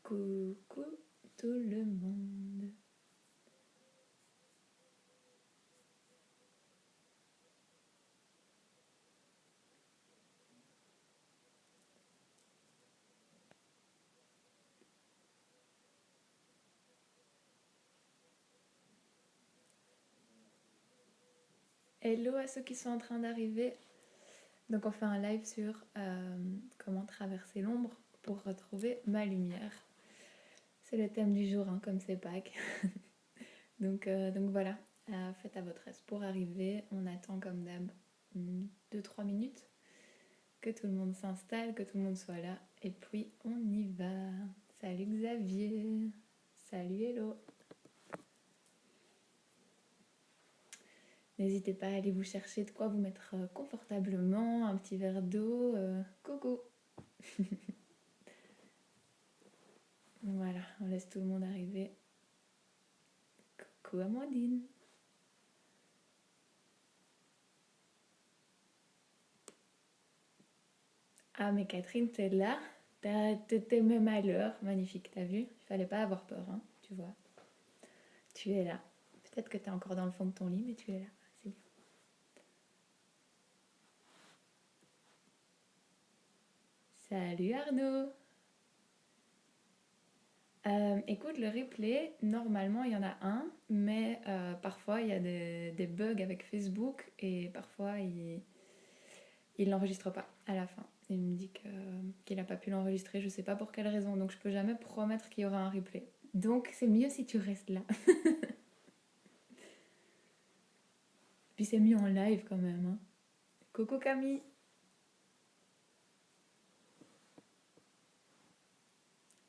Coucou tout le monde. Hello à ceux qui sont en train d'arriver. Donc on fait un live sur comment traverser l'ombre pour retrouver ma lumière. C'est le thème du jour, hein, comme c'est Pâques. donc voilà, faites à votre aise pour arriver. On attend comme d'hab 2-3 minutes que tout le monde s'installe, que tout le monde soit là. Et puis on y va. Salut Xavier. Salut Hello. N'hésitez pas à aller vous chercher de quoi vous mettre confortablement, un petit verre d'eau. Coucou. Voilà, on laisse tout le monde arriver. Coucou Amandine. Ah mais Catherine, t'es là. T'étais même à l'heure. Magnifique, t'as vu? Il fallait pas avoir peur, hein, tu vois. Tu es là. Peut-être que t'es encore dans le fond de ton lit, mais tu es là. C'est bien. Salut Arnaud. Écoute, le replay, normalement il y en a un, mais parfois il y a des bugs avec Facebook et parfois il l'enregistre pas à la fin. Il me dit qu'il n'a pas pu l'enregistrer, je sais pas pour quelle raison, donc je peux jamais promettre qu'il y aura un replay. Donc c'est mieux si tu restes là. Puis c'est mieux en live quand même. Hein. Coucou Camille.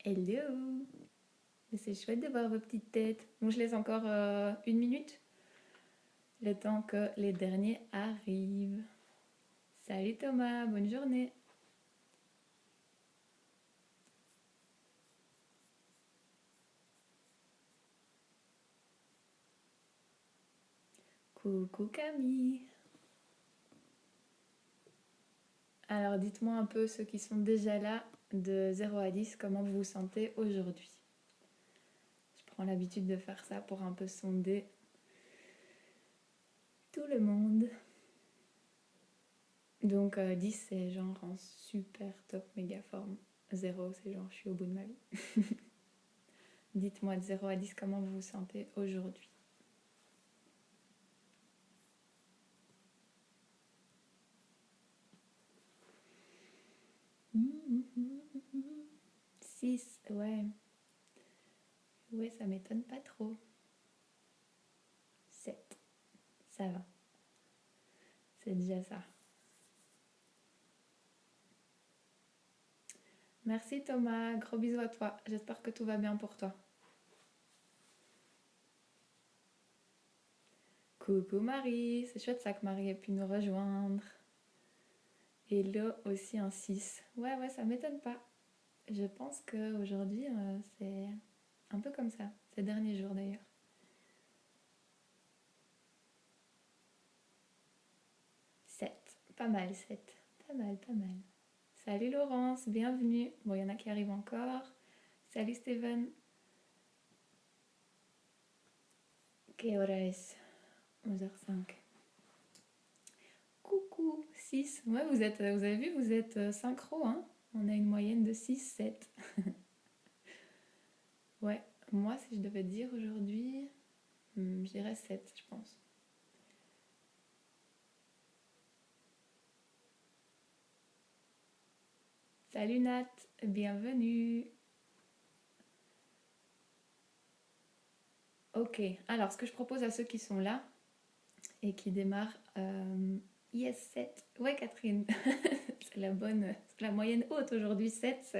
Hello. C'est chouette de voir vos petites têtes. Bon, je laisse encore 1 minute. Le temps que les derniers arrivent. Salut Thomas, bonne journée. Coucou Camille. Alors dites-moi un peu ceux qui sont déjà là, de 0 à 10, comment vous vous sentez aujourd'hui. Je prends l'habitude de faire ça pour un peu sonder tout le monde. Donc 10 c'est genre en super top méga forme. 0 c'est genre je suis au bout de ma vie. Dites-moi de 0 à 10 comment vous vous sentez aujourd'hui. Six, ouais. Ouais, ça m'étonne pas trop. 7, ça va. C'est déjà ça. Merci Thomas, gros bisous à toi. J'espère que tout va bien pour toi. Coucou Marie, c'est chouette ça que Marie ait pu nous rejoindre. Hello aussi un 6. Ouais, ça m'étonne pas. Je pense qu'aujourd'hui, c'est un peu comme ça, ces derniers jours d'ailleurs. 7, pas mal 7. Pas mal, pas mal. Salut Laurence, bienvenue. Bon, il y en a qui arrivent encore. Salut Steven. ¿Qué hora es? 11h05. Coucou, 6. Ouais, vous avez vu, vous êtes synchro, hein. On a une moyenne de 6, 7. Ouais, moi, si je devais dire aujourd'hui, je dirais 7, je pense. Salut Nat, bienvenue. Ok, alors ce que je propose à ceux qui sont là et qui démarrent, yes 7. Ouais Catherine, c'est la moyenne haute aujourd'hui, 7.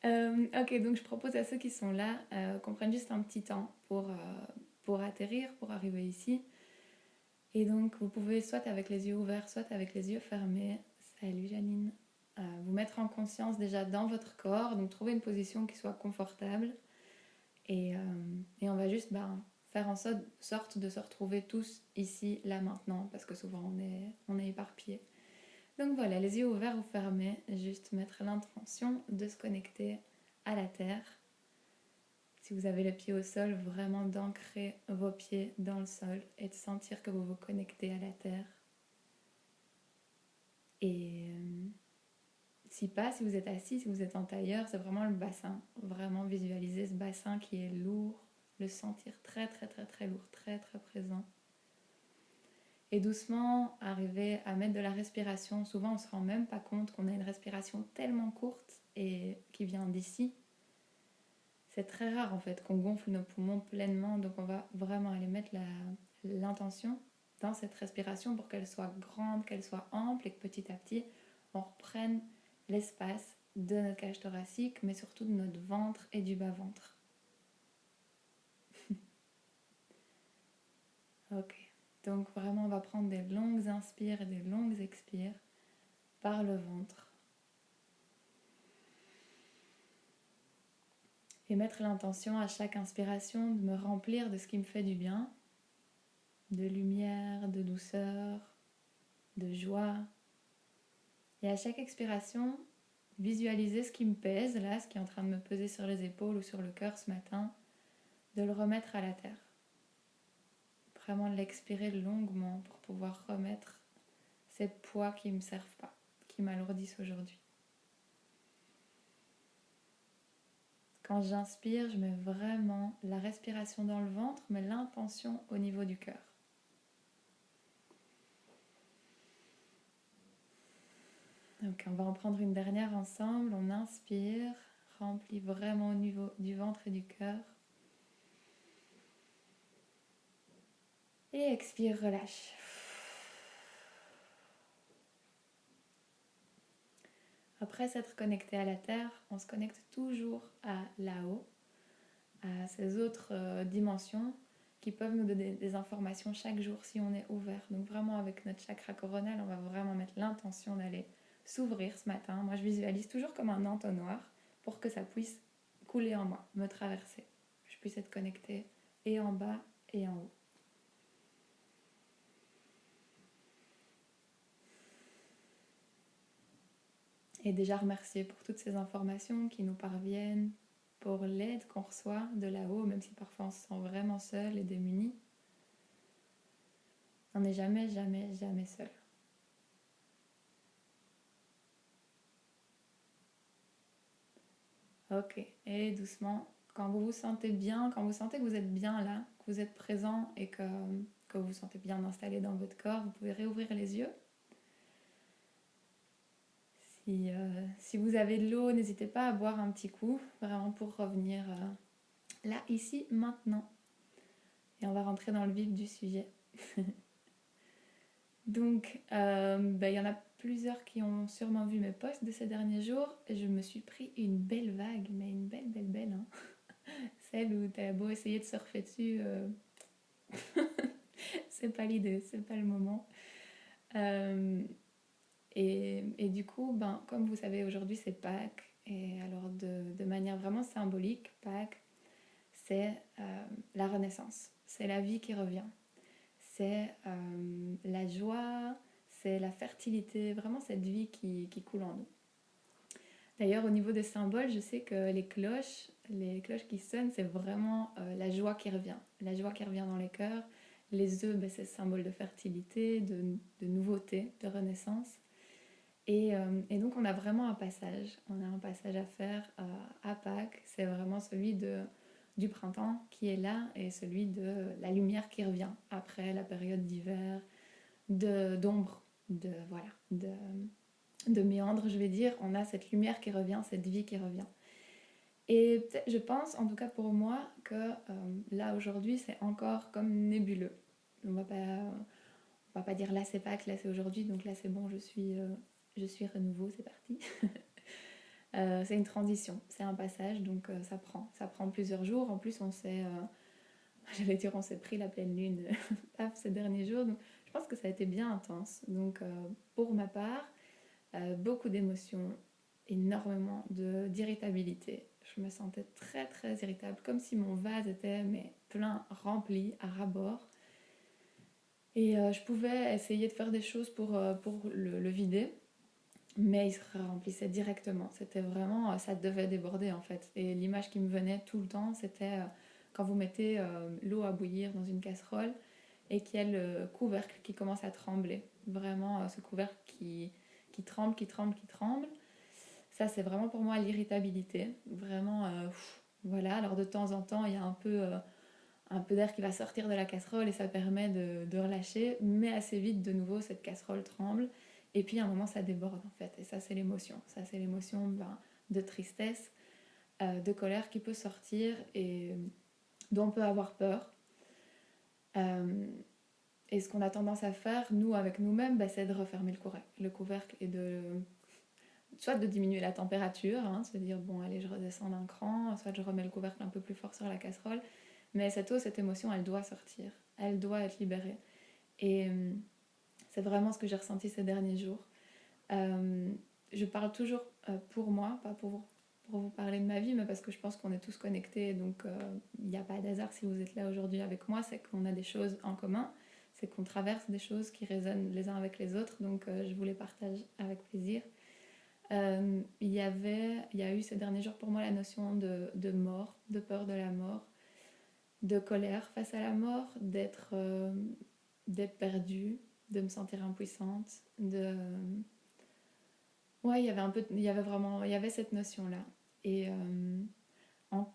Ok, donc je propose à ceux qui sont là qu'on prenne juste un petit temps pour atterrir, pour arriver ici. Et donc vous pouvez soit avec les yeux ouverts, soit avec les yeux fermés. Salut Janine. Vous mettre en conscience déjà dans votre corps, donc trouver une position qui soit confortable. Et on va juste faire en sorte de se retrouver tous ici, là, maintenant, parce que souvent on est éparpillés. Donc voilà, les yeux ouverts ou fermés, juste mettre l'intention de se connecter à la terre. Si vous avez le pied au sol, vraiment d'ancrer vos pieds dans le sol et de sentir que vous vous connectez à la terre. Et si pas, si vous êtes assis, si vous êtes en tailleur, c'est vraiment le bassin. Vraiment visualiser ce bassin qui est lourd, le sentir très très très très lourd, très très présent. Et doucement arriver à mettre de la respiration. Souvent on ne se rend même pas compte qu'on a une respiration tellement courte et qui vient d'ici. C'est très rare en fait qu'on gonfle nos poumons pleinement, donc on va vraiment aller mettre l'intention dans cette respiration pour qu'elle soit grande, qu'elle soit ample et que petit à petit on reprenne l'espace de notre cage thoracique, mais surtout de notre ventre et du bas-ventre. Ok, donc vraiment on va prendre des longues inspires et des longues expires par le ventre. Et mettre l'intention à chaque inspiration de me remplir de ce qui me fait du bien, de lumière, de douceur, de joie. Et à chaque expiration, visualiser ce qui me pèse, là, ce qui est en train de me peser sur les épaules ou sur le cœur ce matin, de le remettre à la terre. Vraiment de l'expirer longuement pour pouvoir remettre ces poids qui ne me servent pas, qui m'alourdissent aujourd'hui. Quand j'inspire, je mets vraiment la respiration dans le ventre, mais l'intention au niveau du cœur. Donc on va en prendre une dernière ensemble. On inspire, remplit vraiment au niveau du ventre et du cœur. Et expire, relâche. Après s'être connecté à la terre, on se connecte toujours à là-haut, à ces autres dimensions qui peuvent nous donner des informations chaque jour si on est ouvert. Donc vraiment avec notre chakra coronal, on va vraiment mettre l'intention d'aller s'ouvrir ce matin. Moi je visualise toujours comme un entonnoir pour que ça puisse couler en moi, me traverser. Que je puisse être connectée et en bas et en haut. Et déjà remercier pour toutes ces informations qui nous parviennent, pour l'aide qu'on reçoit de là-haut, même si parfois on se sent vraiment seul et démuni. On n'est jamais, jamais, jamais seul. Ok, et doucement, quand vous vous sentez bien, quand vous sentez que vous êtes bien là, que vous êtes présent et que vous vous sentez bien installé dans votre corps, vous pouvez réouvrir les yeux. Si vous avez de l'eau, n'hésitez pas à boire un petit coup, vraiment pour revenir là, ici, maintenant. Et on va rentrer dans le vif du sujet. Donc, y en a plusieurs qui ont sûrement vu mes posts de ces derniers jours. Et je me suis pris une belle vague, mais une belle, belle, belle. Hein. Celle où t'as beau essayer de surfer dessus, c'est pas l'idée, c'est pas le moment. Et du coup, comme vous savez, aujourd'hui c'est Pâques. Et alors, de manière vraiment symbolique, Pâques, c'est la renaissance. C'est la vie qui revient. C'est la joie, c'est la fertilité, vraiment cette vie qui coule en nous. D'ailleurs, au niveau des symboles, je sais que les cloches qui sonnent, c'est vraiment la joie qui revient. La joie qui revient dans les cœurs. Les œufs, c'est symbole de fertilité, de nouveauté, de renaissance. Et donc, on a vraiment un passage. On a un passage à faire à Pâques. C'est vraiment celui du printemps qui est là et celui de la lumière qui revient après la période d'hiver, d'ombre, de méandre, je vais dire. On a cette lumière qui revient, cette vie qui revient. Et je pense, en tout cas pour moi, que là aujourd'hui c'est encore comme nébuleux. On va pas dire là c'est Pâques, là c'est aujourd'hui, donc là c'est bon, je suis renouveau, c'est parti. C'est une transition, c'est un passage, donc ça prend plusieurs jours. En plus on s'est pris la pleine lune paf, ces derniers jours, donc je pense que ça a été bien intense. Donc pour ma part, beaucoup d'émotions, énormément d'irritabilité. Je me sentais très très irritable, comme si mon vase était plein, rempli, à ras-bord. Et je pouvais essayer de faire des choses pour le vider. mais il se remplissait directement. C'était vraiment, ça devait déborder en fait. Et l'image qui me venait tout le temps, c'était quand vous mettez l'eau à bouillir dans une casserole et qu'il y a le couvercle qui commence à trembler. Vraiment, ce couvercle qui tremble, qui tremble, qui tremble. Ça, c'est vraiment pour moi l'irritabilité. Vraiment, voilà. Alors de temps en temps, il y a un peu d'air qui va sortir de la casserole et ça permet de relâcher, mais assez vite, de nouveau, cette casserole tremble. Et puis à un moment, ça déborde en fait. Et ça, c'est l'émotion. Ça, c'est l'émotion de tristesse, de colère qui peut sortir et dont on peut avoir peur. Euh, et ce qu'on a tendance à faire, nous, avec nous-mêmes, bah, c'est de refermer le couvercle et soit de diminuer la température, hein, se dire bon allez je redescends d'un cran, soit je remets le couvercle un peu plus fort sur la casserole, mais cette eau, cette émotion, elle doit sortir, elle doit être libérée. Et c'est vraiment ce que j'ai ressenti ces derniers jours. Je parle toujours pour moi, pas pour vous parler de ma vie, mais parce que je pense qu'on est tous connectés, donc il n'y a pas d'hasard si vous êtes là aujourd'hui avec moi, c'est qu'on a des choses en commun, c'est qu'on traverse des choses qui résonnent les uns avec les autres, donc je vous les partage avec plaisir. Il y a eu ces derniers jours pour moi la notion de mort, de peur de la mort, de colère face à la mort, d'être perdue, de me sentir impuissante, ouais, il y avait cette notion-là. Et en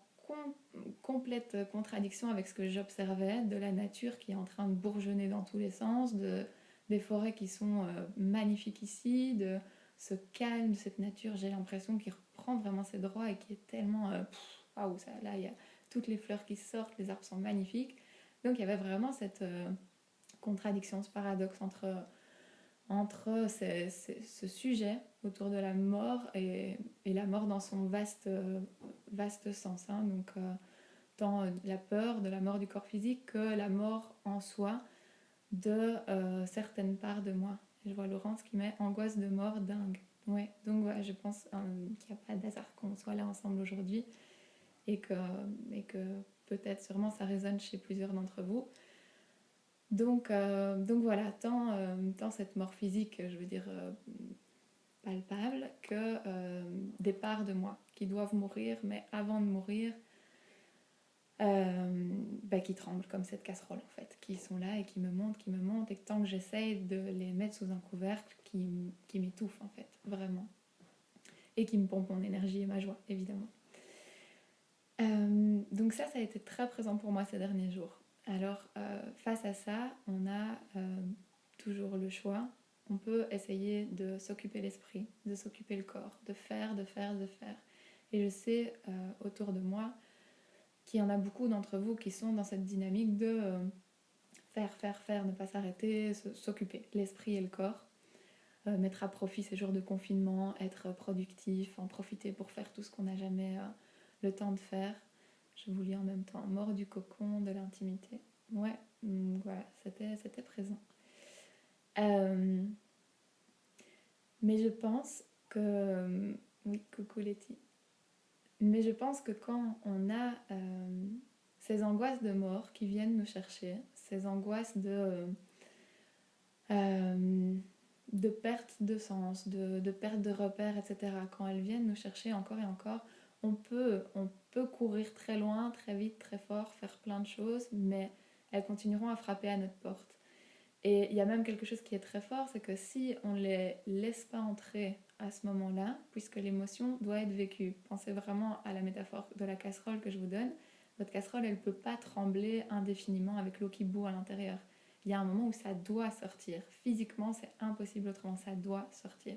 complète contradiction avec ce que j'observais de la nature qui est en train de bourgeonner dans tous les sens, des forêts qui sont magnifiques ici, de ce calme de cette nature, j'ai l'impression qu'il reprend vraiment ses droits et qui est tellement... waouh, là, il y a toutes les fleurs qui sortent, les arbres sont magnifiques. Donc il y avait vraiment cette contradiction, ce paradoxe entre ce sujet autour de la mort et la mort dans son vaste sens. Hein. Donc, tant la peur de la mort du corps physique que la mort en soi de certaines parts de moi. Je vois Laurence qui met angoisse de mort dingue. Ouais, donc voilà, je pense qu'il n'y a pas d'hasard qu'on soit là ensemble aujourd'hui et que peut-être sûrement ça résonne chez plusieurs d'entre vous. Donc voilà, tant cette mort physique, je veux dire, palpable, que des parts de moi qui doivent mourir, mais avant de mourir, qui tremblent comme cette casserole en fait, qui sont là et qui me montent, et que tant que j'essaye de les mettre sous un couvercle, qui m'étouffe en fait, vraiment. Et qui me pompe mon énergie et ma joie, évidemment. Donc ça a été très présent pour moi ces derniers jours. Alors, face à ça, on a toujours le choix. On peut essayer de s'occuper l'esprit, de s'occuper le corps, de faire. Et je sais autour de moi qu'il y en a beaucoup d'entre vous qui sont dans cette dynamique de faire, ne pas s'arrêter, s'occuper, l'esprit et le corps. Mettre à profit ces jours de confinement, être productif, en profiter pour faire tout ce qu'on n'a jamais le temps de faire. Je vous lis en même temps, mort du cocon, de l'intimité. Ouais, voilà, c'était présent. Mais je pense que... oui, coucou Letty. Mais je pense que quand on a ces angoisses de mort qui viennent nous chercher, ces angoisses de perte de sens, de perte de repères, etc., quand elles viennent nous chercher encore et encore, on peut courir très loin, très vite, très fort, faire plein de choses, mais elles continueront à frapper à notre porte. Et il y a même quelque chose qui est très fort, c'est que si on ne les laisse pas entrer à ce moment-là, puisque l'émotion doit être vécue, pensez vraiment à la métaphore de la casserole que je vous donne, votre casserole, elle ne peut pas trembler indéfiniment avec l'eau qui bout à l'intérieur. Il y a un moment où ça doit sortir. Physiquement, c'est impossible autrement, ça doit sortir.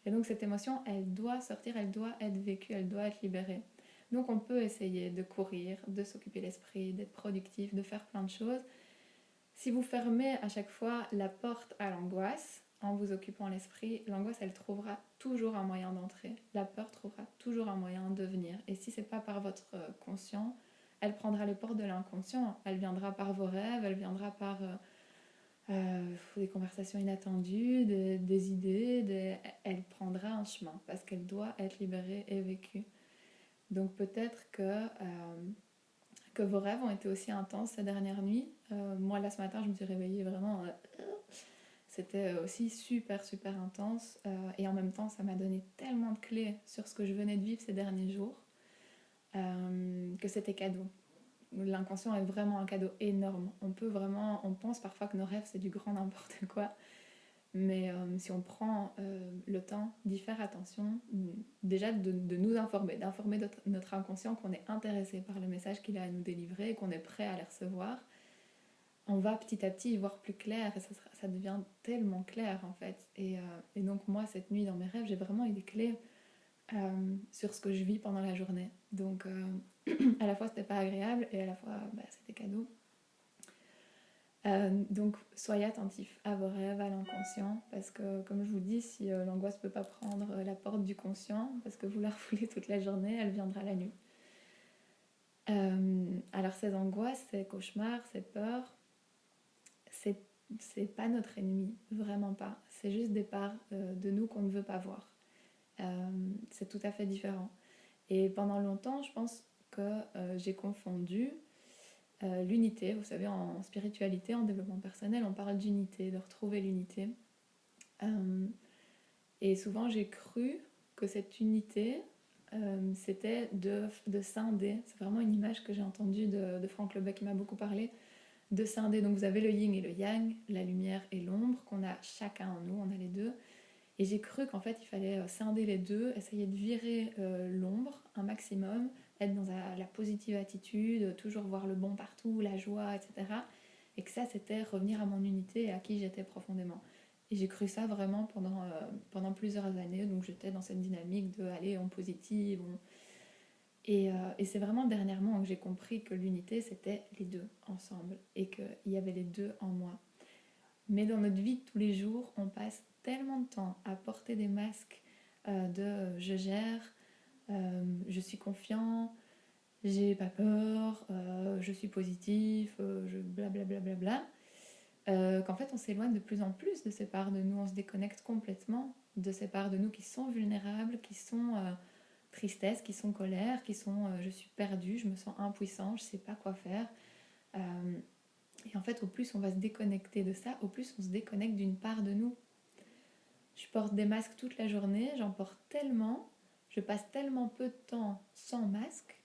Et donc cette émotion, elle doit sortir, elle doit être vécue, elle doit être libérée. Donc on peut essayer de courir, de s'occuper l'esprit, d'être productif, de faire plein de choses. Si vous fermez à chaque fois la porte à l'angoisse, en vous occupant l'esprit, l'angoisse, elle trouvera toujours un moyen d'entrer. La peur trouvera toujours un moyen de venir. Et si c'est pas par votre conscient, elle prendra les portes de l'inconscient. Elle viendra par vos rêves, elle viendra par des conversations inattendues, des idées. Elle prendra un chemin parce qu'elle doit être libérée et vécue. Donc peut-être que vos rêves ont été aussi intenses ces dernières nuits. Moi, là, ce matin, je me suis réveillée vraiment... C'était aussi super, super intense. Et en même temps, ça m'a donné tellement de clés sur ce que je venais de vivre ces derniers jours que c'était cadeau. L'inconscient est vraiment un cadeau énorme. On pense parfois que nos rêves, c'est du grand n'importe quoi. Mais si on prend le temps d'y faire attention, déjà de nous informer, d'informer notre inconscient qu'on est intéressé par le message qu'il a à nous délivrer et qu'on est prêt à les recevoir, on va petit à petit y voir plus clair et ça devient tellement clair en fait. Et donc moi, cette nuit dans mes rêves, j'ai vraiment eu des clés sur ce que je vis pendant la journée. Donc à la fois c'était pas agréable et à la fois c'était cadeau. Donc soyez attentifs à vos rêves, à l'inconscient, parce que comme je vous dis, si l'angoisse ne peut pas prendre la porte du conscient, parce que vous la refoulez toute la journée, elle viendra la nuit. Alors ces angoisses, ces cauchemars, ces peurs, c'est pas notre ennemi, vraiment pas. C'est juste des parts de nous qu'on ne veut pas voir. C'est tout à fait différent. Et pendant longtemps, je pense que j'ai confondu l'unité. Vous savez, en spiritualité, en développement personnel, on parle d'unité, de retrouver l'unité. Et souvent, j'ai cru que cette unité, c'était de scinder. C'est vraiment une image que j'ai entendue de Frank Lebet qui m'a beaucoup parlé. De scinder. Donc vous avez le yin et le yang, la lumière et l'ombre, qu'on a chacun en nous, on a les deux. Et j'ai cru qu'en fait, il fallait scinder les deux, essayer de virer l'ombre un maximum, être dans la positive attitude, toujours voir le bon partout, la joie, etc. Et que ça, c'était revenir à mon unité et à qui j'étais profondément. Et j'ai cru ça vraiment pendant plusieurs années. Donc j'étais dans cette dynamique de aller en positive. Et c'est vraiment dernièrement que j'ai compris que l'unité, c'était les deux ensemble. Et qu'il y avait les deux en moi. Mais dans notre vie de tous les jours, on passe tellement de temps à porter des masques de je gère, je suis confiant, j'ai pas peur, je suis positif, je blablabla, bla bla bla, qu'en fait on s'éloigne de plus en plus de ces parts de nous, on se déconnecte complètement de ces parts de nous qui sont vulnérables, qui sont tristesse, qui sont colère, qui sont je suis perdue, je me sens impuissant, je sais pas quoi faire. Et en fait, au plus on va se déconnecter de ça, au plus on se déconnecte d'une part de nous. Je porte des masques toute la journée, j'en porte tellement, je passe tellement peu de temps sans masque,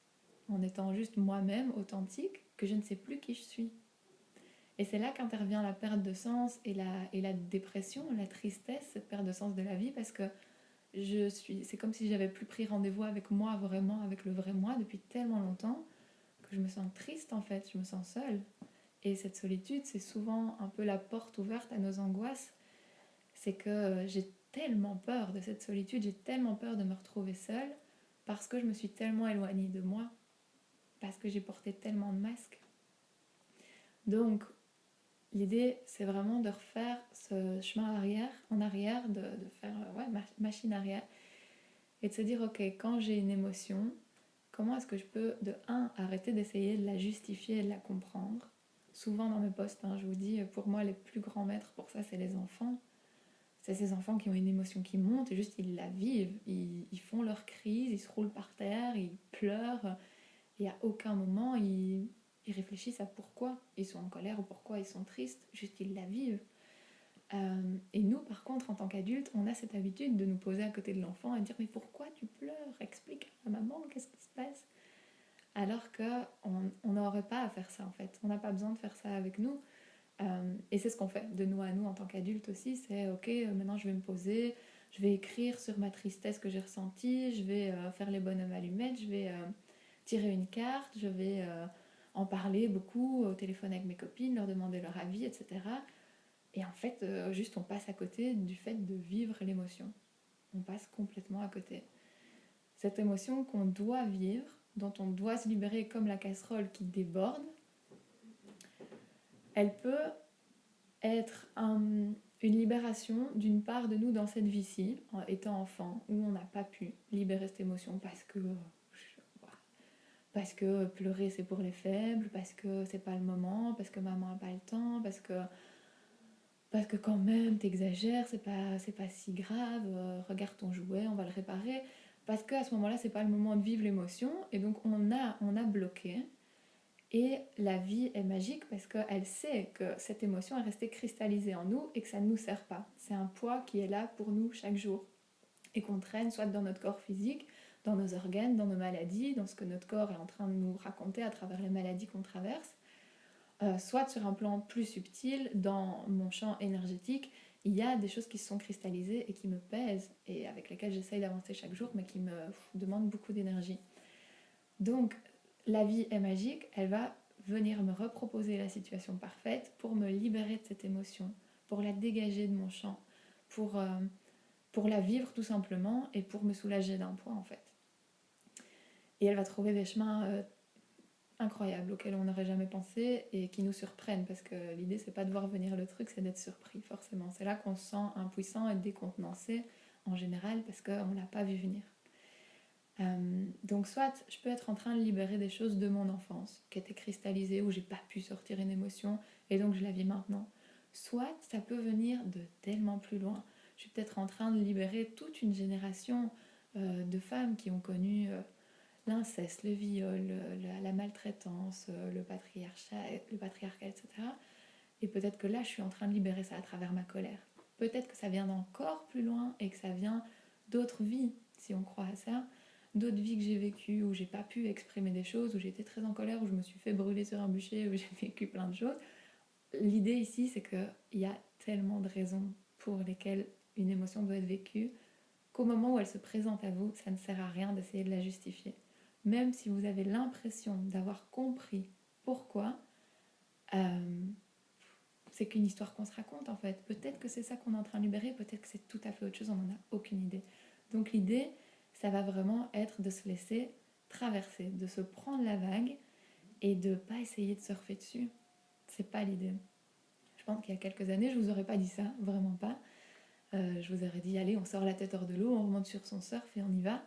en étant juste moi-même, authentique, que je ne sais plus qui je suis. Et c'est là qu'intervient la perte de sens et la dépression, la tristesse, cette perte de sens de la vie, parce que c'est comme si j'avais plus pris rendez-vous avec moi vraiment, avec le vrai moi depuis tellement longtemps, que je me sens triste en fait, je me sens seule. Et cette solitude, c'est souvent un peu la porte ouverte à nos angoisses. C'est que j'ai tellement peur de cette solitude, j'ai tellement peur de me retrouver seule, parce que je me suis tellement éloignée de moi, parce que j'ai porté tellement de masques. Donc, l'idée, c'est vraiment de refaire ce chemin en arrière, de faire machine arrière, et de se dire, ok, quand j'ai une émotion, comment est-ce que je peux, de un, arrêter d'essayer de la justifier et de la comprendre. Souvent dans mes posts, je vous dis, pour moi, les plus grands maîtres pour ça, c'est les enfants. C'est ces enfants qui ont une émotion qui monte et juste ils la vivent. Ils font leur crise, ils se roulent par terre, ils pleurent. Et à aucun moment, ils réfléchissent à pourquoi ils sont en colère ou pourquoi ils sont tristes. Juste ils la vivent. Et nous, par contre, en tant qu'adultes, on a cette habitude de nous poser à côté de l'enfant et de dire mais pourquoi tu pleures? Explique à maman, qu'est-ce qui se passe? Alors qu'on n'aurait pas à faire ça en fait. On n'a pas besoin de faire ça avec nous. Et c'est ce qu'on fait de nous à nous en tant qu'adultes aussi. C'est ok, maintenant je vais me poser, je vais écrire sur ma tristesse que j'ai ressentie, je vais faire les bonhommes allumettes, je vais tirer une carte, je vais en parler beaucoup au téléphone avec mes copines, leur demander leur avis, etc. Et en fait, juste on passe à côté du fait de vivre l'émotion. On passe complètement à côté. Cette émotion qu'on doit vivre, dont on doit se libérer comme la casserole qui déborde, elle peut être une libération d'une part de nous dans cette vie-ci, étant enfant, où on n'a pas pu libérer cette émotion parce que pleurer c'est pour les faibles, parce que c'est pas le moment, parce que maman a pas le temps, parce que quand même t'exagères, c'est pas si grave, regarde ton jouet, on va le réparer, parce qu'à ce moment-là c'est pas le moment de vivre l'émotion, et donc on a bloqué. Et la vie est magique parce qu'elle sait que cette émotion est restée cristallisée en nous et que ça ne nous sert pas. C'est un poids qui est là pour nous chaque jour et qu'on traîne soit dans notre corps physique, dans nos organes, dans nos maladies, dans ce que notre corps est en train de nous raconter à travers les maladies qu'on traverse, soit sur un plan plus subtil, dans mon champ énergétique, il y a des choses qui se sont cristallisées et qui me pèsent et avec lesquelles j'essaye d'avancer chaque jour mais qui me demandent beaucoup d'énergie. Donc la vie est magique, elle va venir me reproposer la situation parfaite pour me libérer de cette émotion, pour la dégager de mon champ, pour la vivre tout simplement et pour me soulager d'un poids en fait. Et elle va trouver des chemins incroyables auxquels on n'aurait jamais pensé et qui nous surprennent parce que l'idée c'est pas de voir venir le truc, c'est d'être surpris forcément. C'est là qu'on se sent impuissant et décontenancé en général parce qu'on l'a pas vu venir. Donc soit je peux être en train de libérer des choses de mon enfance qui étaient cristallisées où j'ai pas pu sortir une émotion et donc je la vis maintenant. Soit ça peut venir de tellement plus loin. Je suis peut-être en train de libérer toute une génération de femmes qui ont connu l'inceste, le viol, la maltraitance, le patriarcat, etc. Et peut-être que là, je suis en train de libérer ça à travers ma colère. Peut-être que ça vient d'encore plus loin et que ça vient d'autres vies, si on croit à ça, d'autres vies que j'ai vécues où j'ai pas pu exprimer des choses, où j'étais très en colère, où je me suis fait brûler sur un bûcher, où j'ai vécu plein de choses. L'idée ici, c'est qu'il y a tellement de raisons pour lesquelles une émotion doit être vécue qu'au moment où elle se présente à vous, ça ne sert à rien d'essayer de la justifier. Même si vous avez l'impression d'avoir compris pourquoi, c'est qu'une histoire qu'on se raconte en fait. Peut-être que c'est ça qu'on est en train de libérer, peut-être que c'est tout à fait autre chose, on n'en a aucune idée. Donc l'idée, ça va vraiment être de se laisser traverser, de se prendre la vague et de pas essayer de surfer dessus. C'est pas l'idée. Je pense qu'il y a quelques années, je vous aurais pas dit ça, vraiment pas. Je vous aurais dit, allez, on sort la tête hors de l'eau, on remonte sur son surf et on y va.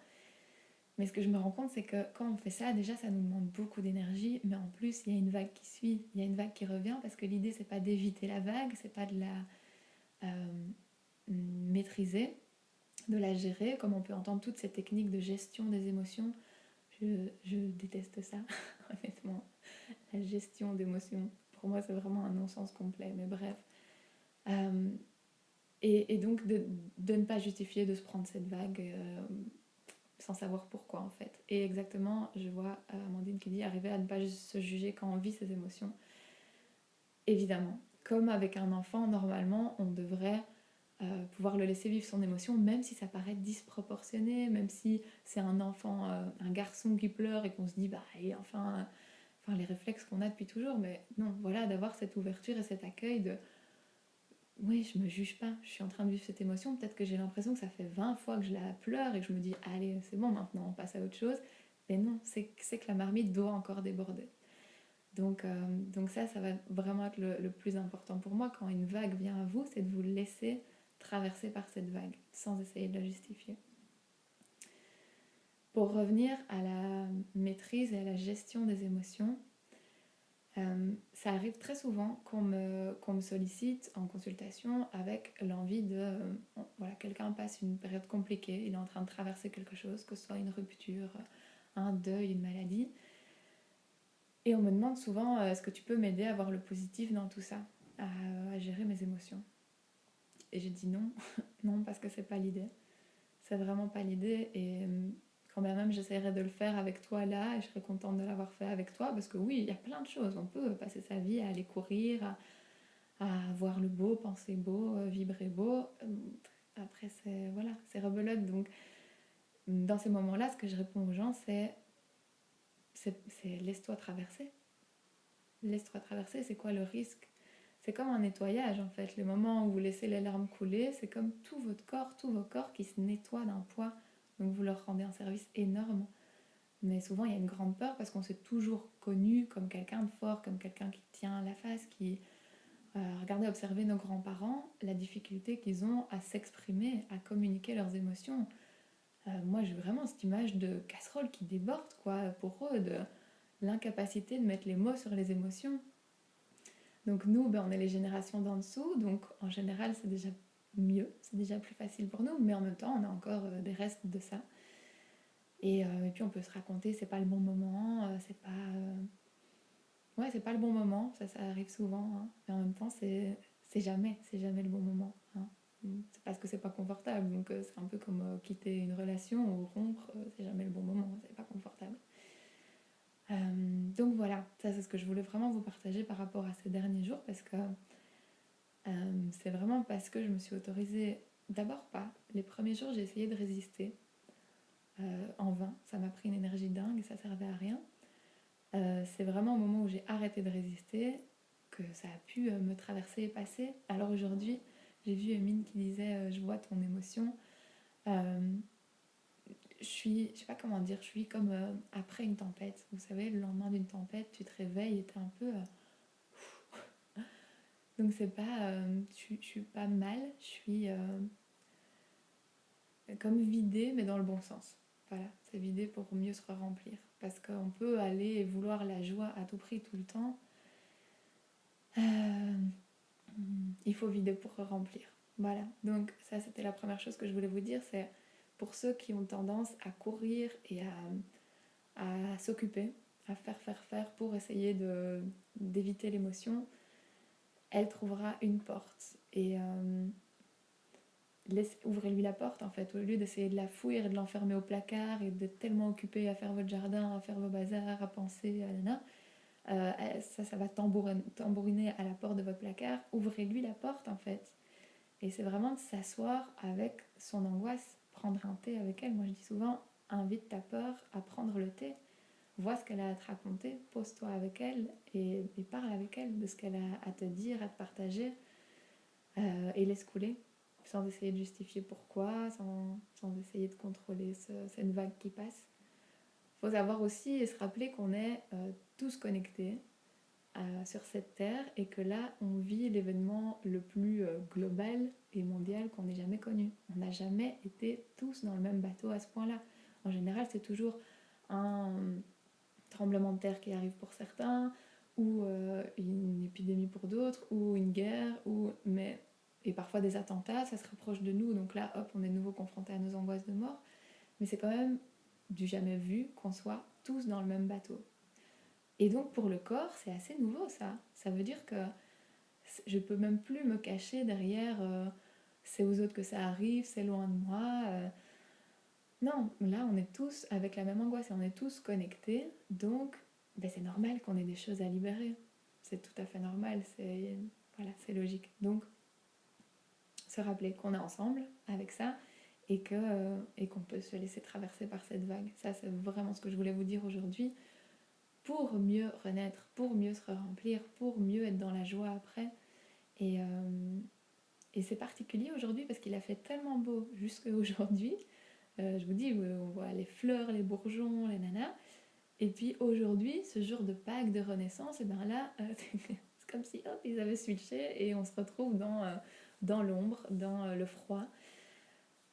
Mais ce que je me rends compte, c'est que quand on fait ça, déjà, ça nous demande beaucoup d'énergie, mais en plus, il y a une vague qui suit, il y a une vague qui revient, parce que l'idée, c'est pas d'éviter la vague, c'est pas de la maîtriser, de la gérer, comme on peut entendre toutes ces techniques de gestion des émotions. Je déteste ça, honnêtement. La gestion d'émotions, pour moi, c'est vraiment un non-sens complet, mais bref. Et donc, de ne pas justifier de se prendre cette vague sans savoir pourquoi en fait. Et exactement, je vois Amandine qui dit arriver à ne pas se juger quand on vit ses émotions. Évidemment, comme avec un enfant, normalement, on devrait pouvoir le laisser vivre son émotion, même si ça paraît disproportionné, même si c'est un enfant, un garçon qui pleure et qu'on se dit, bah, et enfin les réflexes qu'on a depuis toujours, mais non, voilà, d'avoir cette ouverture et cet accueil de oui, je me juge pas, je suis en train de vivre cette émotion, peut-être que j'ai l'impression que ça fait 20 fois que je la pleure et que je me dis allez, c'est bon maintenant, on passe à autre chose. Mais non, c'est que la marmite doit encore déborder. Donc ça va vraiment être le plus important pour moi quand une vague vient à vous, c'est de vous laisser traverser par cette vague sans essayer de la justifier. Pour revenir à la maîtrise et à la gestion des émotions, ça arrive très souvent qu'on me sollicite en consultation avec l'envie de... voilà, quelqu'un passe une période compliquée, il est en train de traverser quelque chose, que ce soit une rupture, un deuil, une maladie. Et on me demande souvent, est-ce que tu peux m'aider à voir le positif dans tout ça, à gérer mes émotions? Et j'ai dit non, non, parce que c'est pas l'idée. C'est vraiment pas l'idée. Et quand même j'essaierai de le faire avec toi là, et je serais contente de l'avoir fait avec toi, parce que oui, il y a plein de choses. On peut passer sa vie à aller courir, à voir le beau, penser beau, vibrer beau. Après, c'est rebelote. Donc, dans ces moments-là, ce que je réponds aux gens, c'est laisse-toi traverser. Laisse-toi traverser, c'est quoi le risque? C'est comme un nettoyage en fait. Le moment où vous laissez les larmes couler, c'est comme tout votre corps, tous vos corps qui se nettoient d'un poids. Donc vous leur rendez un service énorme. Mais souvent il y a une grande peur parce qu'on s'est toujours connu comme quelqu'un de fort, comme quelqu'un qui tient la face, qui... regardez, observez nos grands-parents, la difficulté qu'ils ont à s'exprimer, à communiquer leurs émotions. Moi j'ai vraiment cette image de casserole qui déborde quoi, pour eux, de l'incapacité de mettre les mots sur les émotions. Donc nous, on est les générations d'en dessous, donc en général c'est déjà mieux, c'est déjà plus facile pour nous, mais en même temps on a encore des restes de ça. Et puis on peut se raconter, c'est pas le bon moment, c'est pas... ouais, c'est pas le bon moment, ça arrive souvent, hein. Mais en même temps, c'est jamais le bon moment, hein. C'est parce que c'est pas confortable, donc c'est un peu comme quitter une relation ou rompre, c'est jamais le bon moment, c'est pas confortable. Donc voilà, ça c'est ce que je voulais vraiment vous partager par rapport à ces derniers jours, parce que c'est vraiment parce que je me suis autorisée, d'abord pas, les premiers jours j'ai essayé de résister, en vain, ça m'a pris une énergie dingue et ça servait à rien. C'est vraiment au moment où j'ai arrêté de résister que ça a pu me traverser et passer. Alors aujourd'hui, j'ai vu Emine qui disait je vois ton émotion. Euh, je sais pas comment dire, je suis comme après une tempête. Vous savez, le lendemain d'une tempête, tu te réveilles et t'es un peu. Donc c'est pas. Je suis pas mal, je suis comme vidée, mais dans le bon sens. Voilà, c'est vidé pour mieux se remplir. Parce qu'on peut aller et vouloir la joie à tout prix tout le temps. Euh, il faut vider pour remplir. Voilà, donc ça c'était la première chose que je voulais vous dire, c'est pour ceux qui ont tendance à courir et à s'occuper, à faire pour essayer d'éviter l'émotion, elle trouvera une porte. Et ouvrez-lui la porte en fait, au lieu d'essayer de la fouiller et de l'enfermer au placard et d'être tellement occupé à faire votre jardin, à faire vos bazars, à penser, à nana. Ça va tambouriner à la porte de votre placard. Ouvrez-lui la porte en fait. Et c'est vraiment de s'asseoir avec son angoisse, prendre un thé avec elle. Moi je dis souvent, invite ta peur à prendre le thé, vois ce qu'elle a à te raconter, pose-toi avec elle et parle avec elle de ce qu'elle a à te dire, à te partager, et laisse couler, sans essayer de justifier pourquoi, sans essayer de contrôler cette vague qui passe. Il faut savoir aussi et se rappeler qu'on est tous connectés sur cette terre et que là on vit l'événement le plus global et mondial qu'on ait jamais connu. On n'a jamais été tous dans le même bateau à ce point-là. En général c'est toujours un tremblement de terre qui arrive pour certains, ou une épidémie pour d'autres, ou une guerre, et parfois des attentats, ça se rapproche de nous, donc là hop on est de nouveau confronté à nos angoisses de mort. Mais c'est quand même du jamais vu qu'on soit tous dans le même bateau. Et donc pour le corps, c'est assez nouveau ça. Ça veut dire que je peux même plus me cacher derrière c'est aux autres que ça arrive, c'est loin de moi. Non, là on est tous avec la même angoisse et on est tous connectés. Donc ben, c'est normal qu'on ait des choses à libérer. C'est tout à fait normal, voilà, c'est logique. Donc se rappeler qu'on est ensemble avec ça et qu'on peut se laisser traverser par cette vague. Ça c'est vraiment ce que je voulais vous dire aujourd'hui. Pour mieux renaître, pour mieux se remplir, pour mieux être dans la joie après. Et, et c'est particulier aujourd'hui parce qu'il a fait tellement beau jusqu'à aujourd'hui. Je vous dis, on voit les fleurs, les bourgeons, les nanas. Et puis aujourd'hui, ce jour de Pâques, de Renaissance, et bien là, c'est comme si hop, ils avaient switché et on se retrouve dans l'ombre, dans le froid.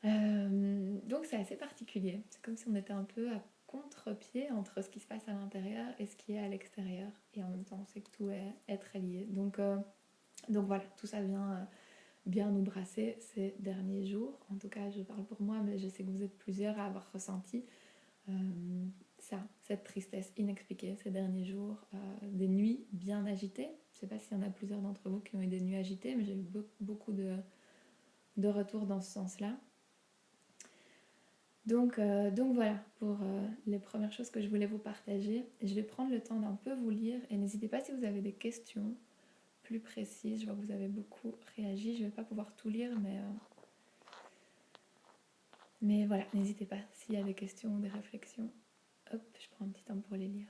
Donc c'est assez particulier. C'est comme si on était un peu à contre-pied entre ce qui se passe à l'intérieur et ce qui est à l'extérieur. Et en même temps, on sait que tout est très lié. Donc voilà, tout ça vient bien nous brasser ces derniers jours. En tout cas, je parle pour moi, mais je sais que vous êtes plusieurs à avoir ressenti euh, cette tristesse inexpliquée ces derniers jours. Des nuits bien agitées. Je ne sais pas s'il y en a plusieurs d'entre vous qui ont eu des nuits agitées, mais j'ai eu beaucoup de retours dans ce sens-là. Donc voilà pour les premières choses que je voulais vous partager. Je vais prendre le temps d'un peu vous lire et n'hésitez pas si vous avez des questions plus précises. Je vois que vous avez beaucoup réagi. Je ne vais pas pouvoir tout lire, mais voilà, n'hésitez pas s'il y a des questions ou des réflexions. Hop, je prends un petit temps pour les lire.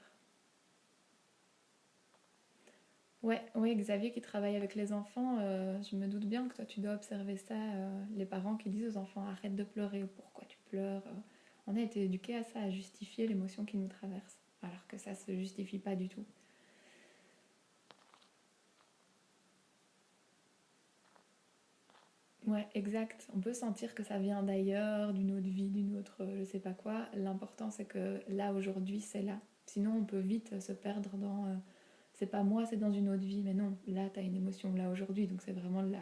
Ouais, Xavier qui travaille avec les enfants, je me doute bien que toi tu dois observer ça, les parents qui disent aux enfants arrête de pleurer ou pourquoi tu pleures. On a été éduqués à ça, à justifier l'émotion qui nous traverse, alors que ça se justifie pas du tout. Ouais, exact. On peut sentir que ça vient d'ailleurs, d'une autre vie, d'une autre je sais pas quoi. L'important c'est que là aujourd'hui c'est là. Sinon on peut vite se perdre dans c'est pas moi, c'est dans une autre vie. Mais non, là t'as une émotion là aujourd'hui, donc c'est vraiment de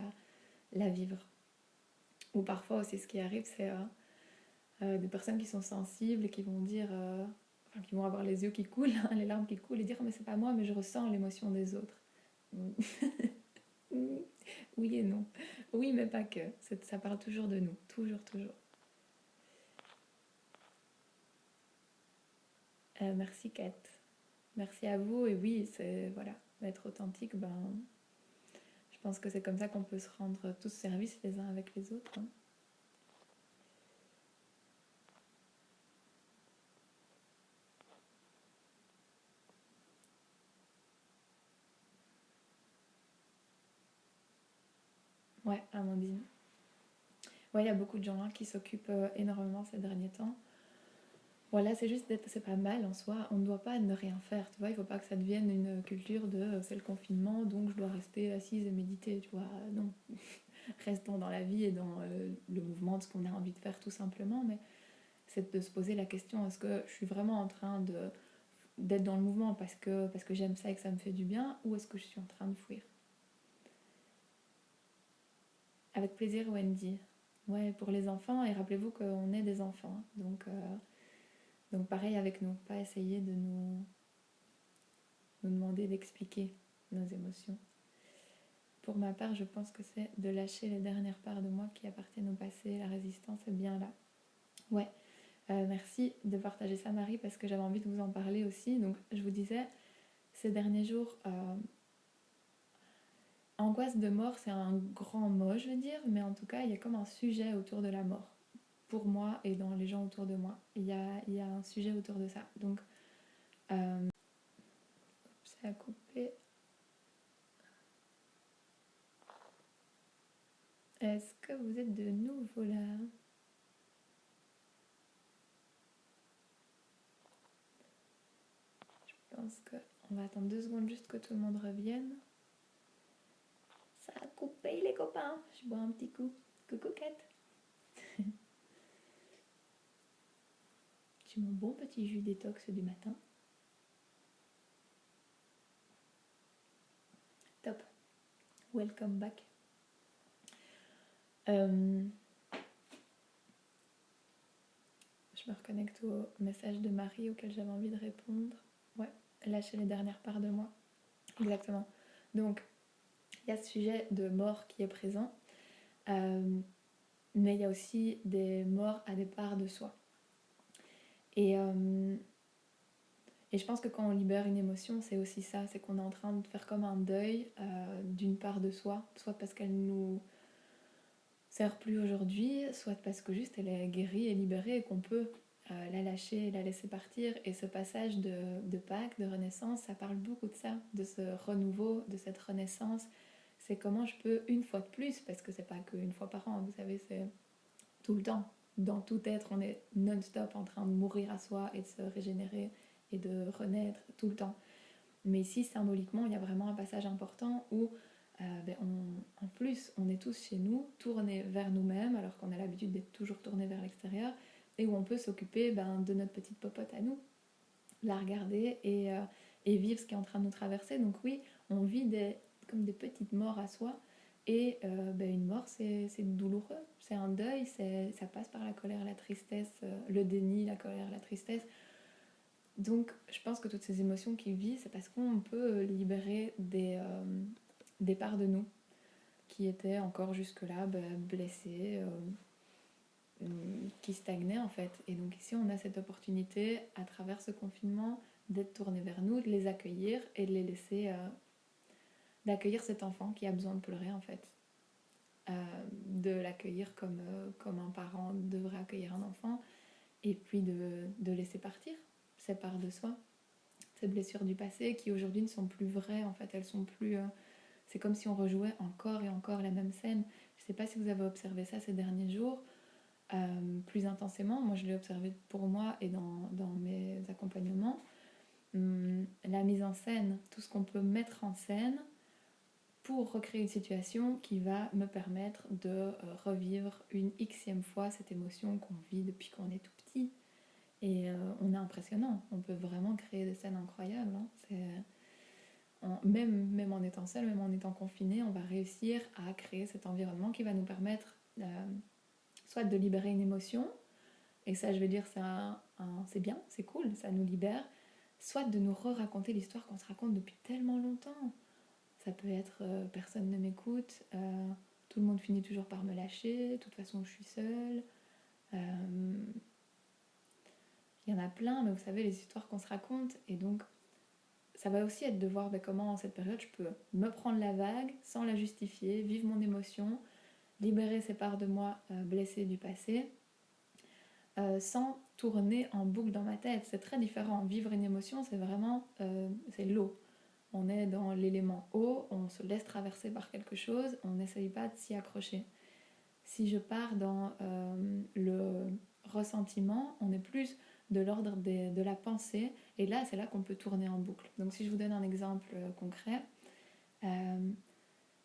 la vivre. Ou parfois aussi ce qui arrive c'est des personnes qui sont sensibles et qui vont dire enfin, qui vont avoir les yeux qui coulent, les larmes qui coulent et dire mais c'est pas moi mais je ressens l'émotion des autres. Oui et non. Oui mais pas que. Ça parle toujours de nous, toujours, toujours. Merci Kat. Merci à vous et oui c'est voilà, être authentique, ben je pense que c'est comme ça qu'on peut se rendre tous service les uns avec les autres. Hein. Ouais, Amandine. Ouais, il y a beaucoup de gens hein, qui s'occupent énormément ces derniers temps. Voilà, c'est juste d'être, c'est pas mal en soi. On ne doit pas ne rien faire, tu vois. Il faut pas que ça devienne une culture de c'est le confinement, donc je dois rester assise et méditer, tu vois. Non, restons dans la vie et dans le mouvement de ce qu'on a envie de faire tout simplement. Mais c'est de se poser la question est-ce que je suis vraiment en train de d'être dans le mouvement parce que j'aime ça et que ça me fait du bien, ou est-ce que je suis en train de fuir? Avec plaisir, Wendy. Ouais, pour les enfants, et rappelez-vous qu'on est des enfants, hein. Donc pareil avec nous, pas essayer de nous demander d'expliquer nos émotions. Pour ma part, je pense que c'est de lâcher les dernières parts de moi qui appartiennent au passé. La résistance est bien là. Ouais, merci de partager ça, Marie, parce que j'avais envie de vous en parler aussi. Donc, je vous disais, ces derniers jours, angoisse de mort, c'est un grand mot, je veux dire, mais en tout cas, il y a comme un sujet autour de la mort. Pour moi et dans les gens autour de moi. Il y a un sujet autour de ça. Donc, ça a coupé. Est-ce que vous êtes de nouveau là? Je pense qu'on va attendre 2 secondes juste que tout le monde revienne. Ça a coupé les copains. Je bois un petit coup. Coucou Kat. J'ai mon bon petit jus détox du matin. Top. Welcome back. Je me reconnecte au message de Marie auquel j'avais envie de répondre. Ouais, lâcher les dernières parts de moi. Exactement. Donc, il y a ce sujet de mort qui est présent, mais il y a aussi des morts à des parts de soi. Et, et je pense que quand on libère une émotion, c'est aussi ça, c'est qu'on est en train de faire comme un deuil d'une part de soi, soit parce qu'elle nous sert plus aujourd'hui, soit parce que juste elle est guérie et libérée et qu'on peut la lâcher et la laisser partir. Et ce passage de Pâques, de Renaissance, ça parle beaucoup de ça, de ce renouveau, de cette renaissance. C'est comment je peux, une fois de plus, parce que c'est pas qu'une fois par an, vous savez, c'est tout le temps. Dans tout être, on est non-stop en train de mourir à soi et de se régénérer et de renaître tout le temps. Mais ici, symboliquement, il y a vraiment un passage important où en plus, on est tous chez nous, tournés vers nous-mêmes, alors qu'on a l'habitude d'être toujours tournés vers l'extérieur, et où on peut s'occuper de notre petite popote à nous, la regarder et vivre ce qui est en train de nous traverser. Donc oui, on vit comme des petites morts à soi, et une mort, c'est douloureux, c'est un deuil, ça passe par la colère, la tristesse, le déni, la colère, la tristesse. Donc, je pense que toutes ces émotions qu'il vit, c'est parce qu'on peut libérer des parts de nous qui étaient encore jusque-là blessées, qui stagnaient en fait. Et donc ici, on a cette opportunité, à travers ce confinement, d'être tourné vers nous, de les accueillir et de les laisser, d'accueillir cet enfant qui a besoin de pleurer en fait. De l'accueillir comme un parent devrait accueillir un enfant, et puis de laisser partir ces parts de soi, ces blessures du passé qui aujourd'hui ne sont plus vraies en fait, elles sont plus c'est comme si on rejouait encore et encore la même scène. Je sais pas si vous avez observé ça ces derniers jours plus intensément. Moi je l'ai observé pour moi et dans mes accompagnements. La mise en scène, tout ce qu'on peut mettre en scène pour recréer une situation qui va me permettre de revivre une xème fois cette émotion qu'on vit depuis qu'on est tout petit. Et on est impressionnant, on peut vraiment créer des scènes incroyables. Hein. Même en étant seul, même en étant confiné, on va réussir à créer cet environnement qui va nous permettre soit de libérer une émotion, et ça je vais dire c'est un c'est bien, c'est cool, ça nous libère, soit de nous re-raconter l'histoire qu'on se raconte depuis tellement longtemps. Ça peut être personne ne m'écoute, tout le monde finit toujours par me lâcher, de toute façon je suis seule. Il y en a plein, mais vous savez, les histoires qu'on se raconte, et donc ça va aussi être de voir comment en cette période je peux me prendre la vague sans la justifier, vivre mon émotion, libérer ces parts de moi blessées du passé, sans tourner en boucle dans ma tête. C'est très différent. Vivre une émotion, c'est vraiment c'est l'eau. On est dans l'élément eau, on se laisse traverser par quelque chose, on n'essaye pas de s'y accrocher. Si je pars dans le ressentiment, on est plus de l'ordre de la pensée, et là, c'est là qu'on peut tourner en boucle. Donc si je vous donne un exemple concret,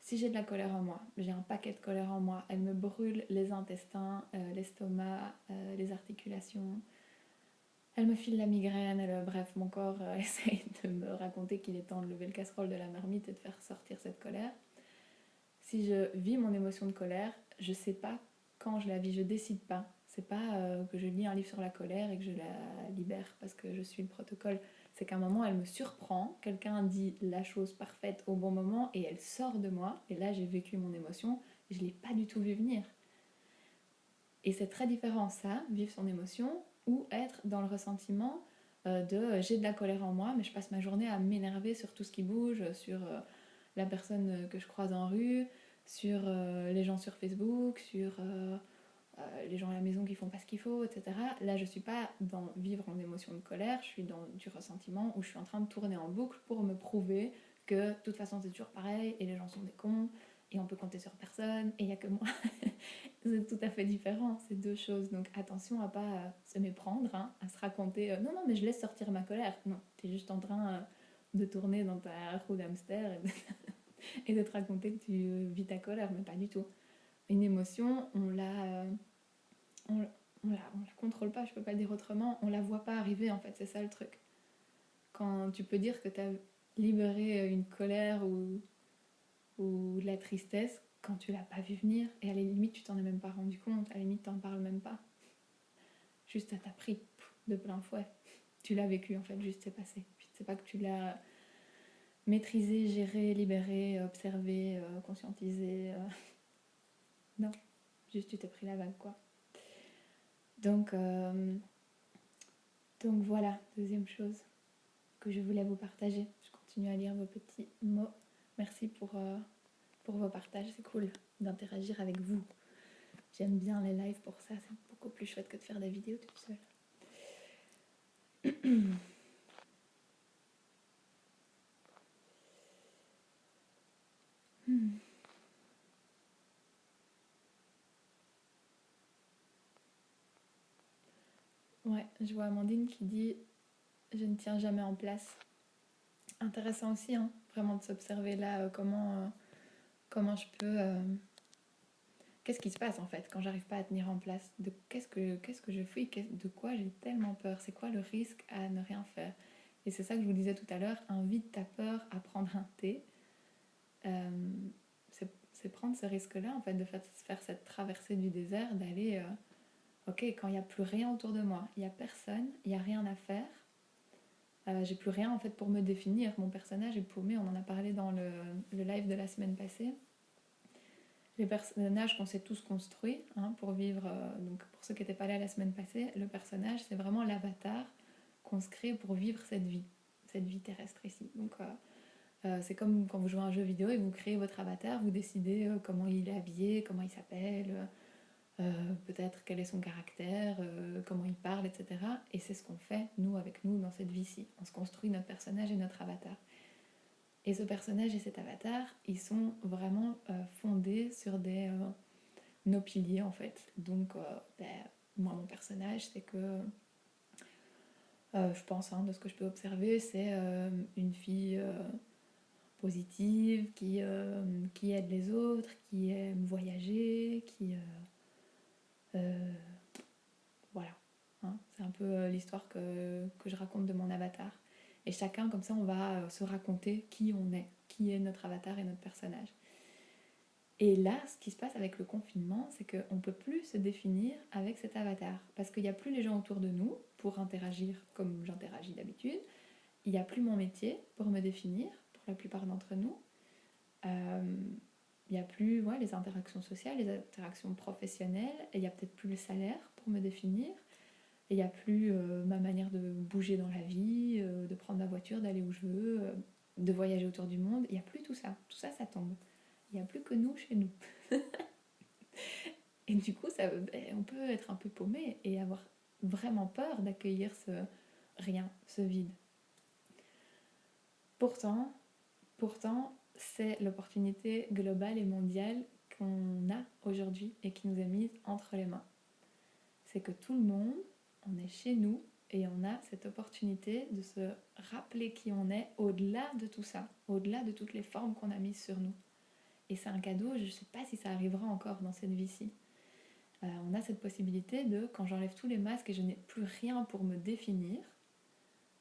si j'ai de la colère en moi, j'ai un paquet de colère en moi, elle me brûle les intestins, l'estomac, les articulations, elle me file la migraine, bref, mon corps essaye de me raconter qu'il est temps de lever le casserole de la marmite et de faire sortir cette colère. Si je vis mon émotion de colère, je sais pas quand je la vis, je décide pas. C'est pas que je lis un livre sur la colère et que je la libère parce que je suis le protocole. C'est qu'à un moment, elle me surprend, quelqu'un dit la chose parfaite au bon moment et elle sort de moi. Et là, j'ai vécu mon émotion et je l'ai pas du tout vu venir. Et c'est très différent ça, vivre son émotion, ou être dans le ressentiment de j'ai de la colère en moi, mais je passe ma journée à m'énerver sur tout ce qui bouge, sur la personne que je croise en rue, sur les gens sur Facebook, sur les gens à la maison qui font pas ce qu'il faut, etc. Là, je suis pas dans vivre mon émotion de colère, je suis dans du ressentiment où je suis en train de tourner en boucle pour me prouver que de toute façon c'est toujours pareil et les gens sont des cons et on peut compter sur personne et il y a que moi. C'est tout à fait différent, ces deux choses. Donc attention à pas se méprendre, hein, à se raconter non, non, mais je laisse sortir ma colère. Non, t'es juste en train de tourner dans ta roue d'hamster et de te raconter que tu vis ta colère, mais pas du tout. Une émotion, on la contrôle pas, je peux pas le dire autrement, on la voit pas arriver en fait, c'est ça le truc. Quand tu peux dire que t'as libéré une colère ou de la tristesse, quand tu l'as pas vu venir, et à la limite tu t'en es même pas rendu compte, à la limite t'en parles même pas. Juste ça t'a pris de plein fouet. Tu l'as vécu en fait, juste c'est passé. C'est pas que tu l'as maîtrisé, géré, libéré, observé, conscientisé. Non, juste tu t'es pris la vague quoi. Donc voilà, deuxième chose que je voulais vous partager. Je continue à lire vos petits mots. Merci pour vos partages, c'est cool d'interagir avec vous. J'aime bien les lives pour ça, c'est beaucoup plus chouette que de faire des vidéos toute seule. Ouais, je vois Amandine qui dit je ne tiens jamais en place. Intéressant aussi, hein, vraiment de s'observer là comment je peux. Qu'est-ce qui se passe en fait quand j'arrive pas à tenir en place de qu'est-ce que je fuis, de quoi j'ai tellement peur, c'est quoi le risque à ne rien faire. Et c'est ça que je vous disais tout à l'heure, invite ta peur à prendre un thé. C'est prendre ce risque-là en fait, de faire cette traversée du désert, d'aller ok, quand il n'y a plus rien autour de moi, il n'y a personne, il n'y a rien à faire, j'ai plus rien en fait pour me définir, mon personnage est paumé, on en a parlé dans le live de la semaine passée. Les personnages qu'on s'est tous construits hein, pour vivre, donc pour ceux qui n'étaient pas là la semaine passée, le personnage c'est vraiment l'avatar qu'on se crée pour vivre cette vie terrestre ici. Donc c'est comme quand vous jouez à un jeu vidéo et vous créez votre avatar, vous décidez comment il est habillé, comment il s'appelle, peut-être quel est son caractère, comment il parle, etc. Et c'est ce qu'on fait, nous, avec nous, dans cette vie-ci. On se construit notre personnage et notre avatar. Et ce personnage et cet avatar, ils sont vraiment fondés sur nos piliers, en fait. Donc, moi, mon personnage, c'est que... je pense, hein, de ce que je peux observer, c'est une fille positive, qui aide les autres, qui aime voyager, qui... voilà. Hein, c'est un peu l'histoire que je raconte de mon avatar. Et chacun, comme ça, on va se raconter qui on est, qui est notre avatar et notre personnage. Et là, ce qui se passe avec le confinement, c'est qu'on ne peut plus se définir avec cet avatar. Parce qu'il n'y a plus les gens autour de nous. pour interagir comme j'interagis d'habitude. Il n'y a plus mon métier pour me définir, pour la plupart d'entre nous. Il n'y a plus les interactions sociales, les interactions professionnelles, et il n'y a peut-être plus le salaire pour me définir. Et il n'y a plus ma manière de bouger dans la vie, de prendre ma voiture, d'aller où je veux, de voyager autour du monde. Il n'y a plus tout ça. Tout ça, ça tombe. Il n'y a plus que nous chez nous. Et du coup, on peut être un peu paumé et avoir vraiment peur d'accueillir ce rien, ce vide. Pourtant, c'est l'opportunité globale et mondiale qu'on a aujourd'hui et qui nous est mise entre les mains. C'est que tout le monde, on est chez nous et on a cette opportunité de se rappeler qui on est au-delà de tout ça, au-delà de toutes les formes qu'on a mises sur nous. Et c'est un cadeau, je ne sais pas si ça arrivera encore dans cette vie-ci. On a cette possibilité de, quand j'enlève tous les masques et je n'ai plus rien pour me définir,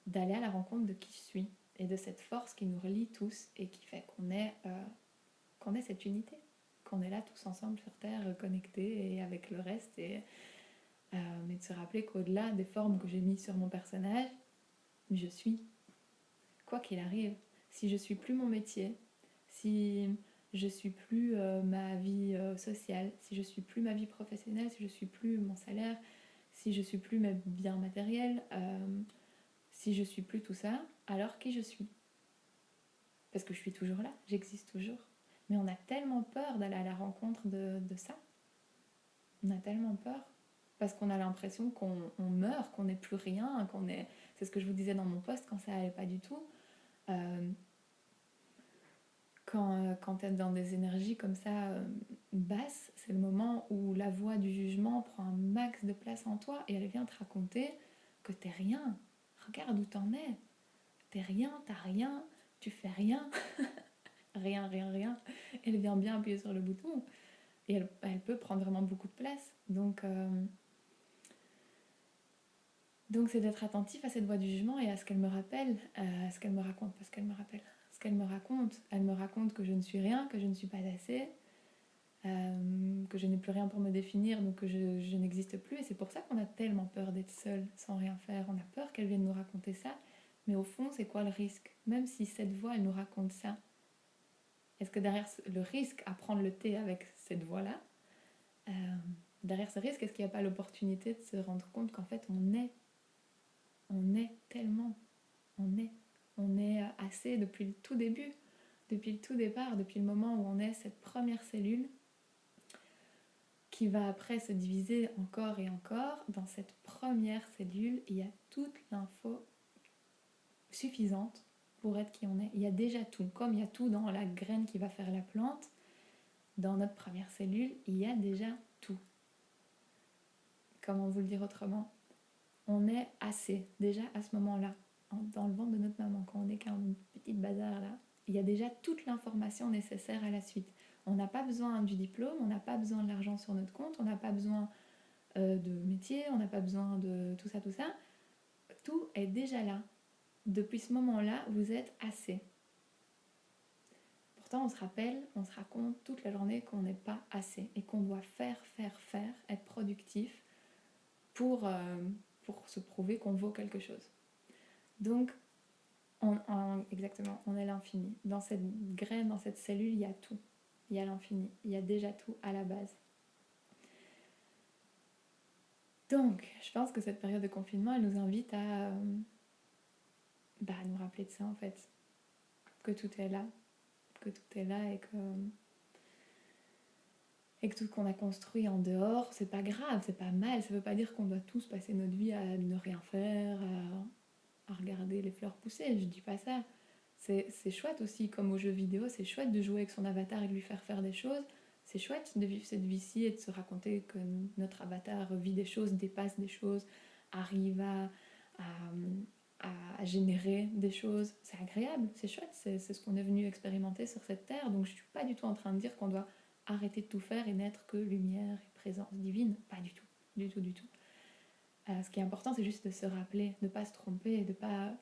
d'aller à la rencontre de qui je suis et de cette force qui nous relie tous et qui fait qu'on est cette unité, qu'on est là tous ensemble sur Terre, connectés et avec le reste. Mais de se rappeler qu'au-delà des formes que j'ai mises sur mon personnage, je suis, quoi qu'il arrive. Si je suis plus mon métier, si je suis plus ma vie sociale, si je suis plus ma vie professionnelle, si je suis plus mon salaire, si je suis plus mes biens matériels, si je suis plus tout ça, alors qui je suis? Parce que je suis toujours là, j'existe toujours. Mais on a tellement peur d'aller à la rencontre de ça. On a tellement peur. Parce qu'on a l'impression qu'on meurt, qu'on n'est plus rien, C'est ce que je vous disais dans mon post quand ça allait pas du tout. Quand tu es dans des énergies comme ça basses, c'est le moment où la voix du jugement prend un max de place en toi et elle vient te raconter que t'es rien. Regarde où t'en es. T'es rien, t'as rien, tu fais rien. Rien. Elle vient bien appuyer sur le bouton. Et elle peut prendre vraiment beaucoup de place. Donc c'est d'être attentif à cette voix du jugement et à ce qu'elle me rappelle, à ce qu'elle me raconte, parce qu'elle me rappelle. Ce qu'elle me raconte, elle me raconte que je ne suis rien, que je ne suis pas assez, que je n'ai plus rien pour me définir, donc que je n'existe plus. Et c'est pour ça qu'on a tellement peur d'être seul, sans rien faire. On a peur qu'elle vienne nous raconter ça. Mais au fond, c'est quoi le risque? Même si cette voix, elle nous raconte ça, est-ce que derrière le risque à prendre le thé avec cette voix-là, derrière ce risque, est-ce qu'il n'y a pas l'opportunité de se rendre compte qu'en fait, on est tellement, on est assez depuis le tout début, depuis le tout départ, depuis le moment où on est cette première cellule qui va après se diviser encore et encore. Dans cette première cellule, il y a toute l'info suffisante pour être qui on est. Il y a déjà tout, comme il y a tout dans la graine qui va faire la plante. Dans notre première cellule, il y a déjà tout. Comment vous le dire autrement? On est assez, déjà à ce moment-là, dans le ventre de notre maman, quand on est qu'un petit bazar là, il y a déjà toute l'information nécessaire à la suite. On n'a pas besoin du diplôme, on n'a pas besoin de l'argent sur notre compte, on n'a pas besoin de métier, on n'a pas besoin de tout ça. Tout est déjà là. Depuis ce moment-là, vous êtes assez. Pourtant, on se raconte toute la journée qu'on n'est pas assez et qu'on doit faire, être productif pour se prouver qu'on vaut quelque chose. Donc, exactement, on est l'infini. Dans cette graine, dans cette cellule, il y a tout. Il y a l'infini. Il y a déjà tout à la base. Donc, je pense que cette période de confinement, elle nous invite à nous rappeler de ça, en fait. Que tout est là. Et que tout ce qu'on a construit en dehors, c'est pas grave, c'est pas mal. Ça veut pas dire qu'on doit tous passer notre vie à ne rien faire, à regarder les fleurs pousser. Je dis pas ça. C'est chouette aussi, comme aux jeux vidéo, c'est chouette de jouer avec son avatar et de lui faire faire des choses. C'est chouette de vivre cette vie-ci et de se raconter que notre avatar vit des choses, dépasse des choses, arrive à générer des choses. C'est agréable, c'est chouette, c'est ce qu'on est venu expérimenter sur cette terre. Donc je suis pas du tout en train de dire qu'on doit arrêter de tout faire et n'être que lumière et présence divine. Pas du tout, du tout. Ce qui est important, c'est juste de se rappeler, de ne pas se tromper et de ne pas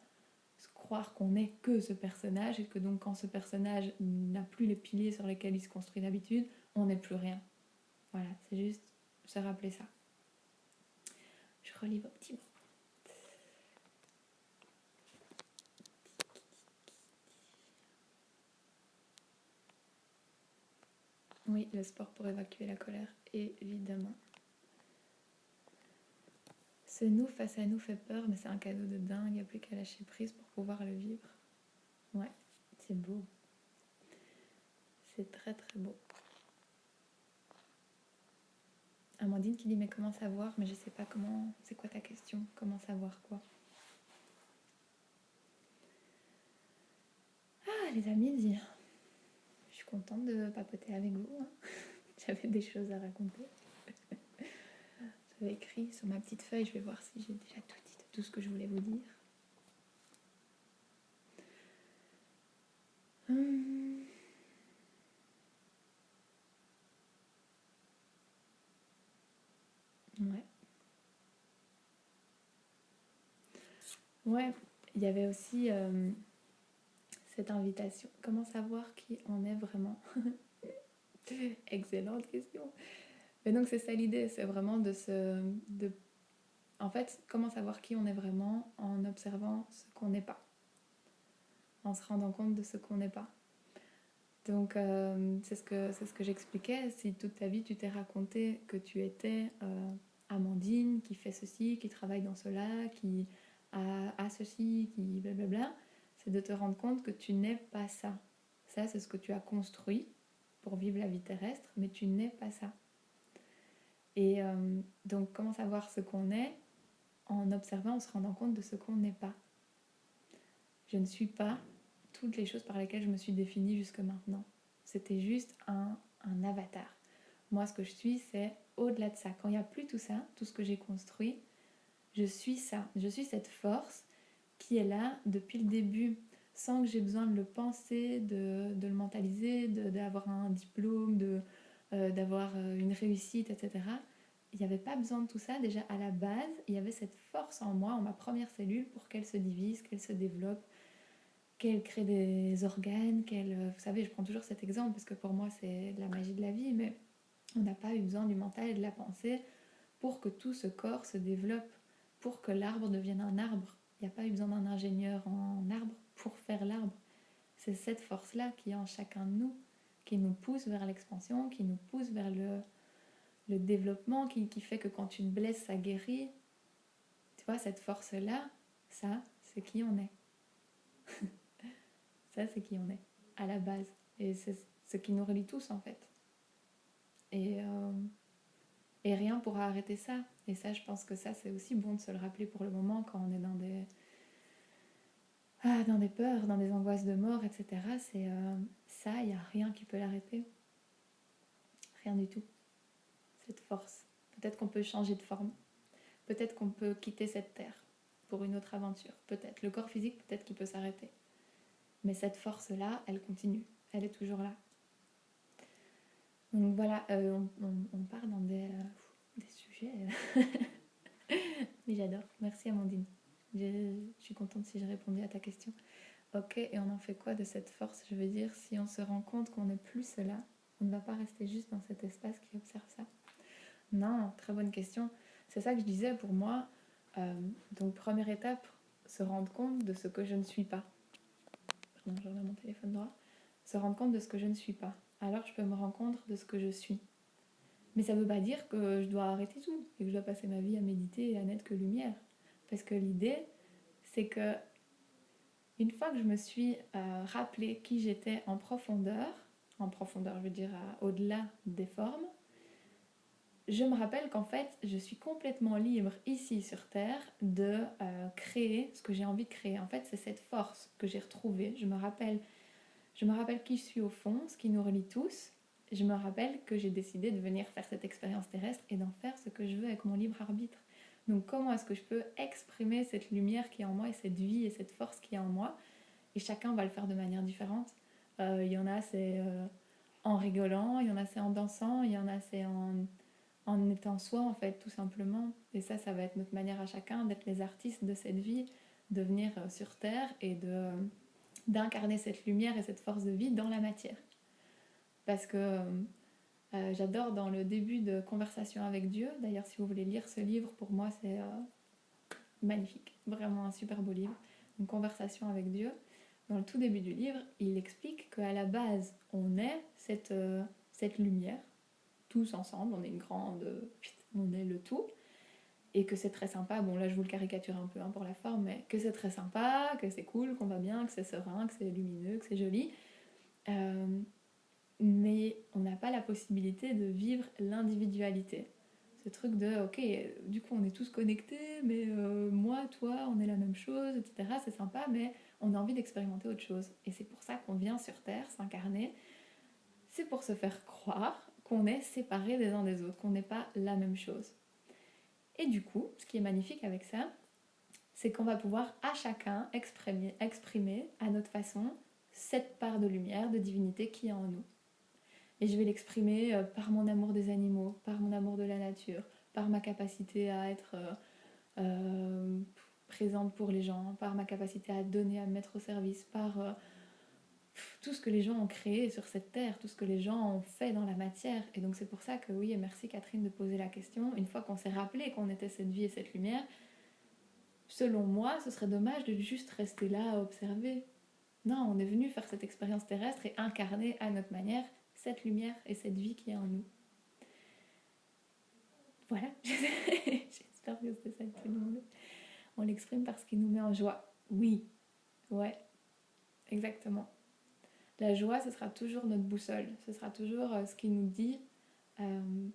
se croire qu'on n'est que ce personnage et que donc quand ce personnage n'a plus les piliers sur lesquels il se construit d'habitude, on n'est plus rien. Voilà, c'est juste se rappeler ça. Je relis vos petits mots. Oui, le sport pour évacuer la colère, évidemment. Ce nous face à nous fait peur, mais c'est un cadeau de dingue, il n'y a plus qu'à lâcher prise pour pouvoir le vivre. Ouais, c'est beau. C'est très très beau. Amandine qui dit mais comment savoir? Mais je sais pas comment. C'est quoi ta question? Comment savoir quoi? Ah les amis, je suis contente de papoter avec vous. Hein. J'avais des choses à raconter. J'avais écrit sur ma petite feuille, je vais voir si j'ai déjà tout dit de tout ce que je voulais vous dire. Ouais. Ouais, il y avait aussi cette invitation. Comment savoir qui on est vraiment? Excellente question. Mais donc c'est ça l'idée, c'est vraiment en fait, comment savoir qui on est vraiment en observant ce qu'on n'est pas, en se rendant compte de ce qu'on n'est pas. Donc c'est ce que j'expliquais. Si toute ta vie tu t'es raconté que tu étais Amandine qui fait ceci, qui travaille dans cela, qui a ceci, qui blablabla, c'est de te rendre compte que tu n'es pas ça. Ça c'est ce que tu as construit pour vivre la vie terrestre, mais tu n'es pas ça. Et donc comment savoir ce qu'on est en observant, en se rendant compte de ce qu'on n'est pas. Je ne suis pas toutes les choses par lesquelles je me suis définie jusque maintenant. C'était juste un avatar. Moi, ce que je suis, c'est au-delà de ça. Quand il n'y a plus tout ça, tout ce que j'ai construit, je suis ça. Je suis cette force qui est là depuis le début, sans que j'ai besoin de le penser, de le mentaliser, d'avoir un diplôme, d'avoir une réussite, etc. Il n'y avait pas besoin de tout ça. Déjà, à la base, il y avait cette force en moi, en ma première cellule, pour qu'elle se divise, qu'elle se développe, qu'elle crée des organes, vous savez, je prends toujours cet exemple parce que pour moi c'est la magie de la vie, mais on n'a pas eu besoin du mental et de la pensée pour que tout ce corps se développe, pour que l'arbre devienne un arbre. Il n'y a pas eu besoin d'un ingénieur en arbre pour faire l'arbre. C'est cette force-là qui est en chacun de nous, qui nous pousse vers l'expansion, qui nous pousse vers le développement, qui fait que quand tu te blesses, ça guérit. Tu vois, cette force-là, ça, c'est qui on est. Ça, c'est qui on est, à la base. Et c'est ce qui nous relie tous, en fait. Et rien pourra arrêter ça. Et ça, je pense que ça, c'est aussi bon de se le rappeler pour le moment quand on est dans des peurs, dans des angoisses de mort, etc. C'est ça, il n'y a rien qui peut l'arrêter. Rien du tout. Cette force. Peut-être qu'on peut changer de forme. Peut-être qu'on peut quitter cette terre pour une autre aventure. Peut-être. Le corps physique, peut-être qu'il peut s'arrêter. Mais cette force-là, elle continue. Elle est toujours là. Donc voilà, on part dans des sujets. Mais j'adore. Merci Amandine. Je suis contente si j'ai répondu à ta question. Ok, et on en fait quoi de cette force? Je veux dire, si on se rend compte qu'on n'est plus cela, on ne va pas rester juste dans cet espace qui observe ça. Non, très bonne question. C'est ça que je disais pour moi. Donc première étape, se rendre compte de ce que je ne suis pas. Non, je regarde mon téléphone droit. Se rendre compte de ce que je ne suis pas. Alors je peux me rendre compte de ce que je suis. Mais ça ne veut pas dire que je dois arrêter tout et que je dois passer ma vie à méditer et à n'être que lumière. Parce que l'idée, c'est que une fois que je me suis rappelé qui j'étais en profondeur, je veux dire au-delà des formes, je me rappelle qu'en fait, je suis complètement libre ici sur Terre de créer ce que j'ai envie de créer. En fait, c'est cette force que j'ai retrouvée. Je me rappelle qui je suis au fond, ce qui nous relie tous. Je me rappelle que j'ai décidé de venir faire cette expérience terrestre et d'en faire ce que je veux avec mon libre arbitre. Donc comment est-ce que je peux exprimer cette lumière qui est en moi et cette vie et cette force qui est en moi? Et chacun va le faire de manière différente. Il y en a c'est en rigolant, il y en a c'est en dansant, il y en a c'est en étant soi en fait tout simplement. Et ça va être notre manière à chacun d'être les artistes de cette vie, de venir sur Terre et d'incarner cette lumière et cette force de vie dans la matière. Parce que j'adore dans le début de Conversation avec Dieu, d'ailleurs si vous voulez lire ce livre, pour moi c'est magnifique, vraiment un super beau livre, une conversation avec Dieu. Dans le tout début du livre, il explique qu'à la base, on est cette lumière, tous ensemble, on est on est le tout, et que c'est très sympa, bon là je vous le caricature un peu pour la forme, mais que c'est très sympa, que c'est cool, qu'on va bien, que c'est serein, que c'est lumineux, que c'est joli, mais on n'a pas la possibilité de vivre l'individualité. Ce truc de, ok, du coup on est tous connectés, mais moi, toi, on est la même chose, etc. C'est sympa, mais on a envie d'expérimenter autre chose. Et c'est pour ça qu'on vient sur Terre s'incarner. C'est pour se faire croire qu'on est séparés des uns des autres, qu'on n'est pas la même chose. Et du coup, ce qui est magnifique avec ça, c'est qu'on va pouvoir à chacun exprimer à notre façon cette part de lumière, de divinité qui est en nous. Et je vais l'exprimer par mon amour des animaux, par mon amour de la nature, par ma capacité à être présente pour les gens, par ma capacité à donner, à me mettre au service, par tout ce que les gens ont créé sur cette terre, tout ce que les gens ont fait dans la matière. Et donc c'est pour ça que oui, et merci Catherine de poser la question, une fois qu'on s'est rappelé qu'on était cette vie et cette lumière, selon moi, ce serait dommage de juste rester là à observer. Non, on est venu faire cette expérience terrestre et incarner à notre manière cette lumière et cette vie qui est en nous. Voilà, j'espère que c'était ça que tu demandais. On l'exprime parce qu'il nous met en joie. Oui, ouais, exactement. La joie, ce sera toujours notre boussole, ce sera toujours ce qui nous dit... je ne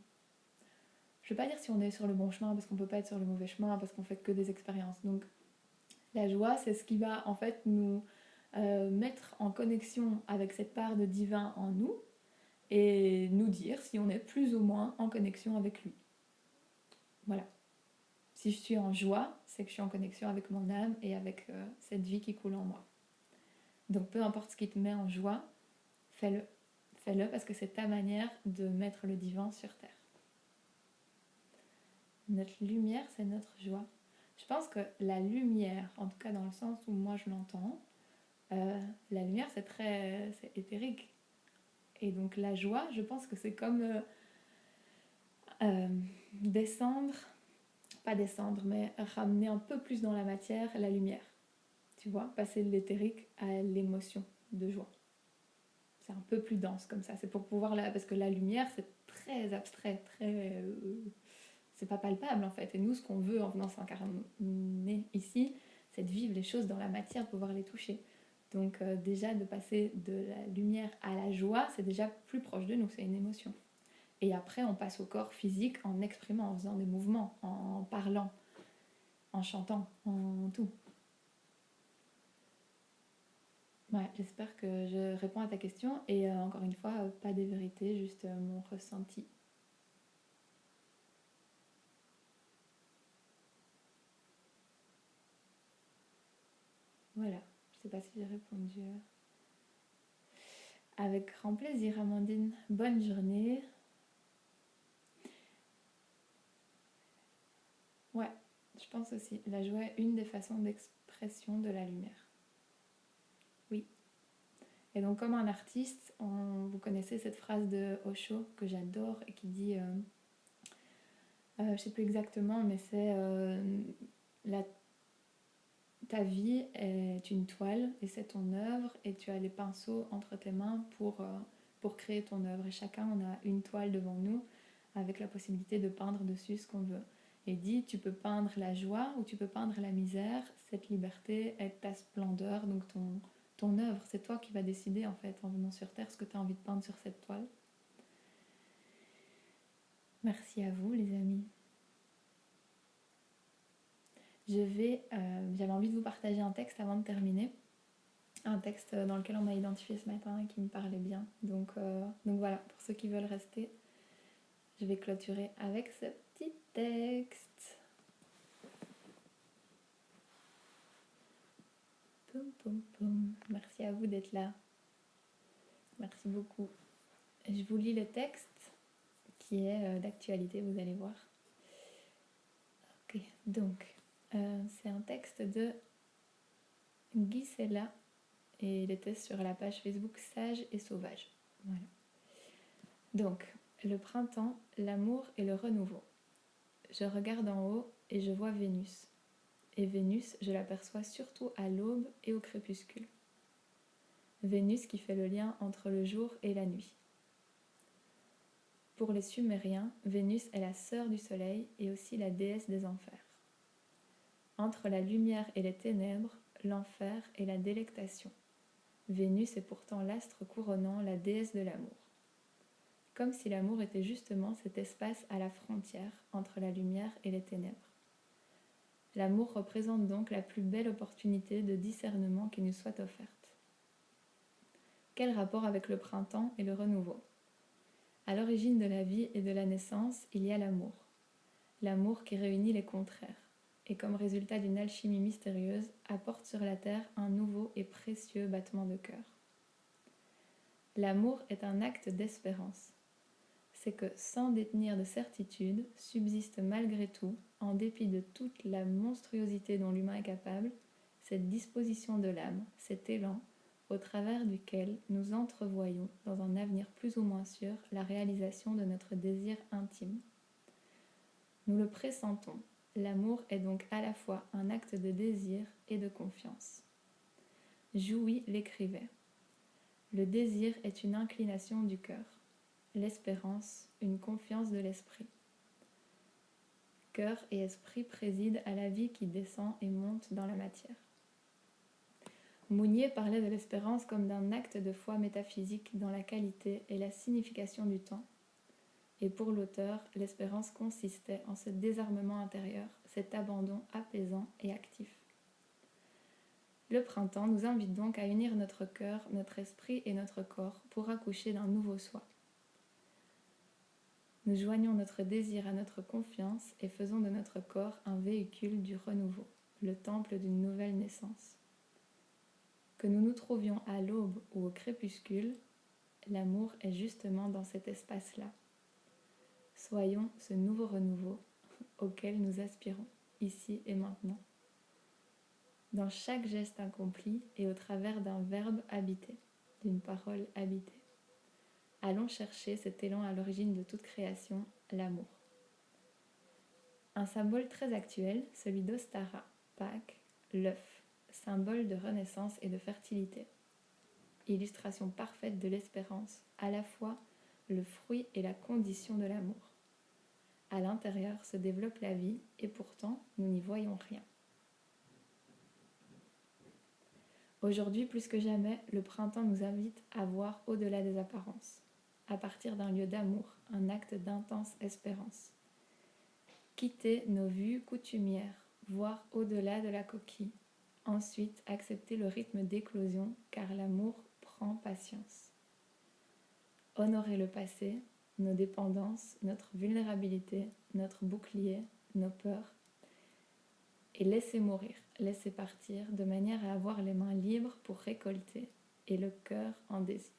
vais pas dire si on est sur le bon chemin, parce qu'on ne peut pas être sur le mauvais chemin, parce qu'on fait que des expériences. Donc la joie, c'est ce qui va en fait nous mettre en connexion avec cette part de divin en nous, et nous dire si on est plus ou moins en connexion avec lui. Voilà. Si je suis en joie, c'est que je suis en connexion avec mon âme et avec cette vie qui coule en moi. Donc peu importe ce qui te met en joie, fais-le. Fais-le parce que c'est ta manière de mettre le divin sur terre. Notre lumière, c'est notre joie. Je pense que la lumière, en tout cas dans le sens où moi je l'entends, la lumière c'est éthérique. Et donc la joie, je pense que c'est comme descendre, pas descendre, mais ramener un peu plus dans la matière la lumière. Tu vois, passer de l'éthérique à l'émotion de joie. C'est un peu plus dense comme ça. C'est pour pouvoir parce que la lumière, c'est très abstrait, très... c'est pas palpable en fait. Et nous, ce qu'on veut en venant s'incarner ici, c'est de vivre les choses dans la matière, de pouvoir les toucher. Donc déjà, de passer de la lumière à la joie, c'est déjà plus proche de nous, c'est une émotion. Et après, on passe au corps physique en exprimant, en faisant des mouvements, en parlant, en chantant, en tout. Ouais, j'espère que je réponds à ta question. Et encore une fois, pas des vérités, juste mon ressenti. Voilà, je sais pas si j'ai répondu. Avec grand plaisir, Amandine. Bonne journée. Ouais, je pense aussi. La joie est une des façons d'expression de la lumière. Oui. Et donc, comme un artiste, vous connaissez cette phrase de Osho que j'adore et qui dit, je sais plus exactement, mais c'est ta vie est une toile et c'est ton œuvre et tu as les pinceaux entre tes mains pour créer ton œuvre. Et chacun, on a une toile devant nous avec la possibilité de peindre dessus ce qu'on veut. Et dit, tu peux peindre la joie ou tu peux peindre la misère. Cette liberté est ta splendeur, donc ton œuvre. C'est toi qui vas décider en fait en venant sur Terre ce que tu as envie de peindre sur cette toile. Merci à vous les amis. J'avais envie de vous partager un texte avant de terminer. Un texte dans lequel on m'a identifié ce matin et qui me parlait bien. Donc voilà, pour ceux qui veulent rester, je vais clôturer avec ce petit texte. Poum, poum, poum. Merci à vous d'être là. Merci beaucoup. Je vous lis le texte qui est d'actualité, vous allez voir. Ok, donc c'est un texte de Gisela et il était sur la page Facebook Sage et Sauvage. Voilà. Donc, le printemps, l'amour et le renouveau. Je regarde en haut et je vois Vénus. Et Vénus, je l'aperçois surtout à l'aube et au crépuscule. Vénus qui fait le lien entre le jour et la nuit. Pour les Sumériens, Vénus est la sœur du soleil et aussi la déesse des enfers. Entre la lumière et les ténèbres, l'enfer et la délectation. Vénus est pourtant l'astre couronnant, la déesse de l'amour. Comme si l'amour était justement cet espace à la frontière entre la lumière et les ténèbres. L'amour représente donc la plus belle opportunité de discernement qui nous soit offerte. Quel rapport avec le printemps et le renouveau ? À l'origine de la vie et de la naissance, il y a l'amour. L'amour qui réunit les contraires, et comme résultat d'une alchimie mystérieuse, apporte sur la terre un nouveau et précieux battement de cœur. L'amour est un acte d'espérance. C'est que, sans détenir de certitude, subsiste malgré tout, en dépit de toute la monstruosité dont l'humain est capable, cette disposition de l'âme, cet élan, au travers duquel nous entrevoyons, dans un avenir plus ou moins sûr, la réalisation de notre désir intime. Nous le pressentons. L'amour est donc à la fois un acte de désir et de confiance. Jouy l'écrivait. Le désir est une inclination du cœur. L'espérance, une confiance de l'esprit. Cœur et esprit président à la vie qui descend et monte dans la matière. Mounier parlait de l'espérance comme d'un acte de foi métaphysique dans la qualité et la signification du temps. Et pour l'auteur, l'espérance consistait en ce désarmement intérieur, cet abandon apaisant et actif. Le printemps nous invite donc à unir notre cœur, notre esprit et notre corps pour accoucher d'un nouveau soi. Nous joignons notre désir à notre confiance et faisons de notre corps un véhicule du renouveau, le temple d'une nouvelle naissance. Que nous nous trouvions à l'aube ou au crépuscule, l'amour est justement dans cet espace-là. Soyons ce nouveau renouveau auquel nous aspirons, ici et maintenant. Dans chaque geste accompli et au travers d'un verbe habité, d'une parole habitée. Allons chercher cet élan à l'origine de toute création, l'amour. Un symbole très actuel, celui d'Ostara, Pâques, l'œuf, symbole de renaissance et de fertilité. Illustration parfaite de l'espérance, à la fois le fruit et la condition de l'amour. À l'intérieur se développe la vie et pourtant nous n'y voyons rien. Aujourd'hui, plus que jamais, le printemps nous invite à voir au-delà des apparences, à partir d'un lieu d'amour, un acte d'intense espérance. Quitter nos vues coutumières, voir au-delà de la coquille. Ensuite, accepter le rythme d'éclosion, car l'amour prend patience. Honorer le passé, nos dépendances, notre vulnérabilité, notre bouclier, nos peurs, et laisser mourir, laisser partir, de manière à avoir les mains libres pour récolter, et le cœur en désir.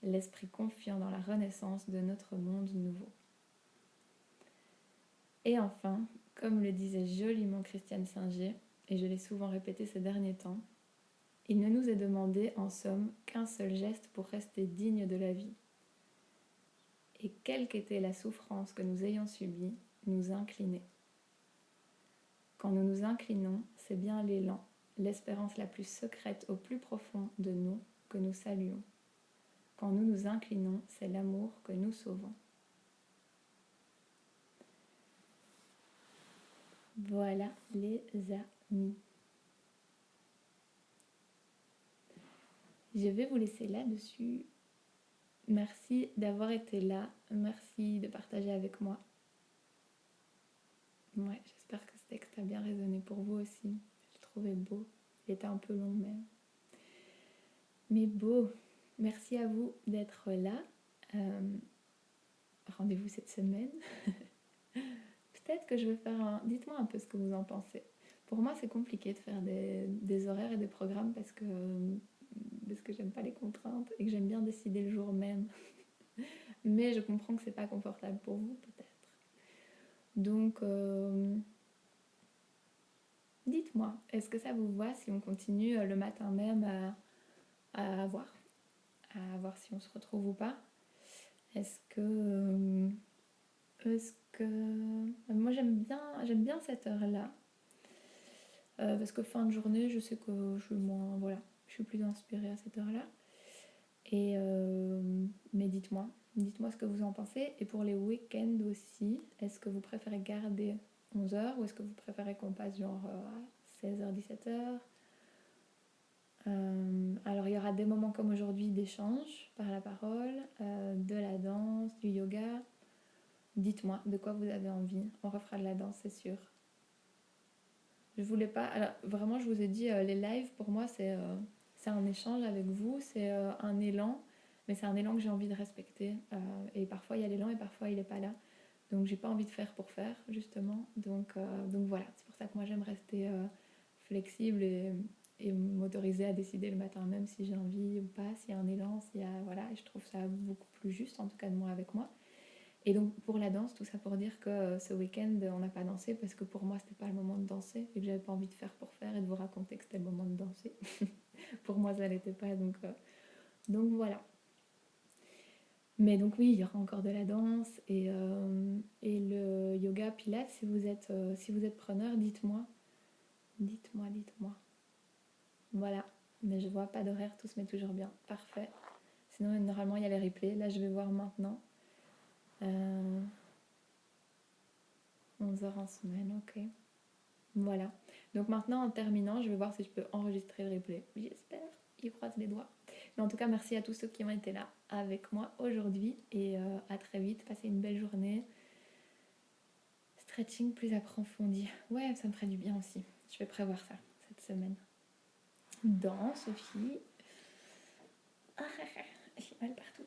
L'esprit confiant dans la renaissance de notre monde nouveau. Et enfin, comme le disait joliment Christiane Singer, et je l'ai souvent répété ces derniers temps, il ne nous est demandé, en somme, qu'un seul geste pour rester digne de la vie. Et quelle qu'était la souffrance que nous ayons subie, nous incliner. Quand nous nous inclinons, c'est bien l'élan, l'espérance la plus secrète au plus profond de nous que nous saluons. Quand nous nous inclinons, c'est l'amour que nous sauvons. Voilà les amis. Je vais vous laisser là-dessus. Merci d'avoir été là. Merci de partager avec moi. Ouais, j'espère que ce texte a bien résonné pour vous aussi. Je l'ai trouvé beau. Il était un peu long, mais beau. Merci à vous d'être là. Rendez-vous cette semaine. Peut-être que je vais faire un... Dites-moi un peu ce que vous en pensez. Pour moi, c'est compliqué de faire des horaires et des programmes parce que j'aime pas les contraintes et que j'aime bien décider le jour même. Mais je comprends que c'est pas confortable pour vous, peut-être. Donc, dites-moi, est-ce que ça vous va si on continue le matin même à voir si on se retrouve ou pas? Est-ce que moi j'aime bien cette heure-là parce que fin de journée, je sais que je suis plus inspirée à cette heure-là. Et mais dites-moi Dites-moi ce que vous en pensez. Et pour les week-ends aussi, est-ce que vous préférez garder 11 heures ou est-ce que vous préférez qu'on passe genre à 16h, 17h? Alors il y aura des moments comme aujourd'hui d'échange par la parole, de la danse, du yoga. Dites-moi de quoi vous avez envie. On refera de la danse, c'est sûr. Je voulais pas. Alors vraiment, je vous ai dit, les lives pour moi c'est un échange avec vous, c'est un élan, mais c'est un élan que j'ai envie de respecter. Et parfois il y a l'élan et parfois il est pas là. Donc j'ai pas envie de faire pour faire justement. Donc voilà, c'est pour ça que moi j'aime rester flexible et m'autoriser à décider le matin même si j'ai envie ou pas, s'il y a un élan, s'il y a voilà. Et je trouve ça beaucoup plus juste en tout cas de moi avec moi. Et donc pour la danse, tout ça pour dire que ce week-end, on n'a pas dansé parce que pour moi, c'était pas le moment de danser et que j'avais pas envie de faire pour faire et de vous raconter que c'était le moment de danser. Pour moi, ça l'était pas, donc voilà. Mais donc oui, il y aura encore de la danse et le yoga pilates. Si vous êtes preneur, dites-moi. Dites-moi, dites-moi. Voilà. Mais je vois pas d'horaire, tout se met toujours bien. Parfait. Sinon, normalement, il y a les replays. Là, je vais voir maintenant. 11 heures en semaine, ok. Voilà. Donc maintenant, en terminant, je vais voir si je peux enregistrer le replay. J'espère. Ils croisent les doigts. Mais en tout cas, merci à tous ceux qui ont été là avec moi aujourd'hui. Et à très vite. Passez une belle journée. Stretching plus approfondi. Ouais, ça me ferait du bien aussi. Je vais prévoir ça cette semaine. Dans Sophie. Ah, j'ai mal partout.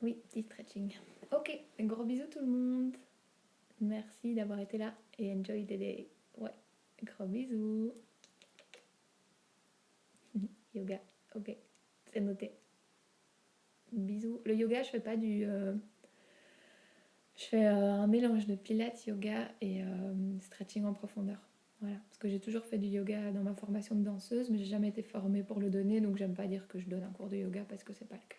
Oui, petit stretching. Ok, gros bisous tout le monde. Merci d'avoir été là et enjoy the day. Ouais, gros bisous. Yoga, ok, c'est noté. Bisous. Le yoga, je fais pas du. Je fais un mélange de pilates, yoga et stretching en profondeur. Voilà, parce que j'ai toujours fait du yoga dans ma formation de danseuse, mais j'ai jamais été formée pour le donner, donc j'aime pas dire que je donne un cours de yoga parce que c'est pas le cas.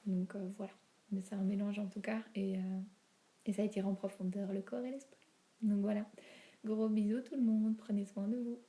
Donc voilà, mais c'est un mélange en tout cas, et ça étire en profondeur le corps et l'esprit. Donc voilà, gros bisous tout le monde, prenez soin de vous.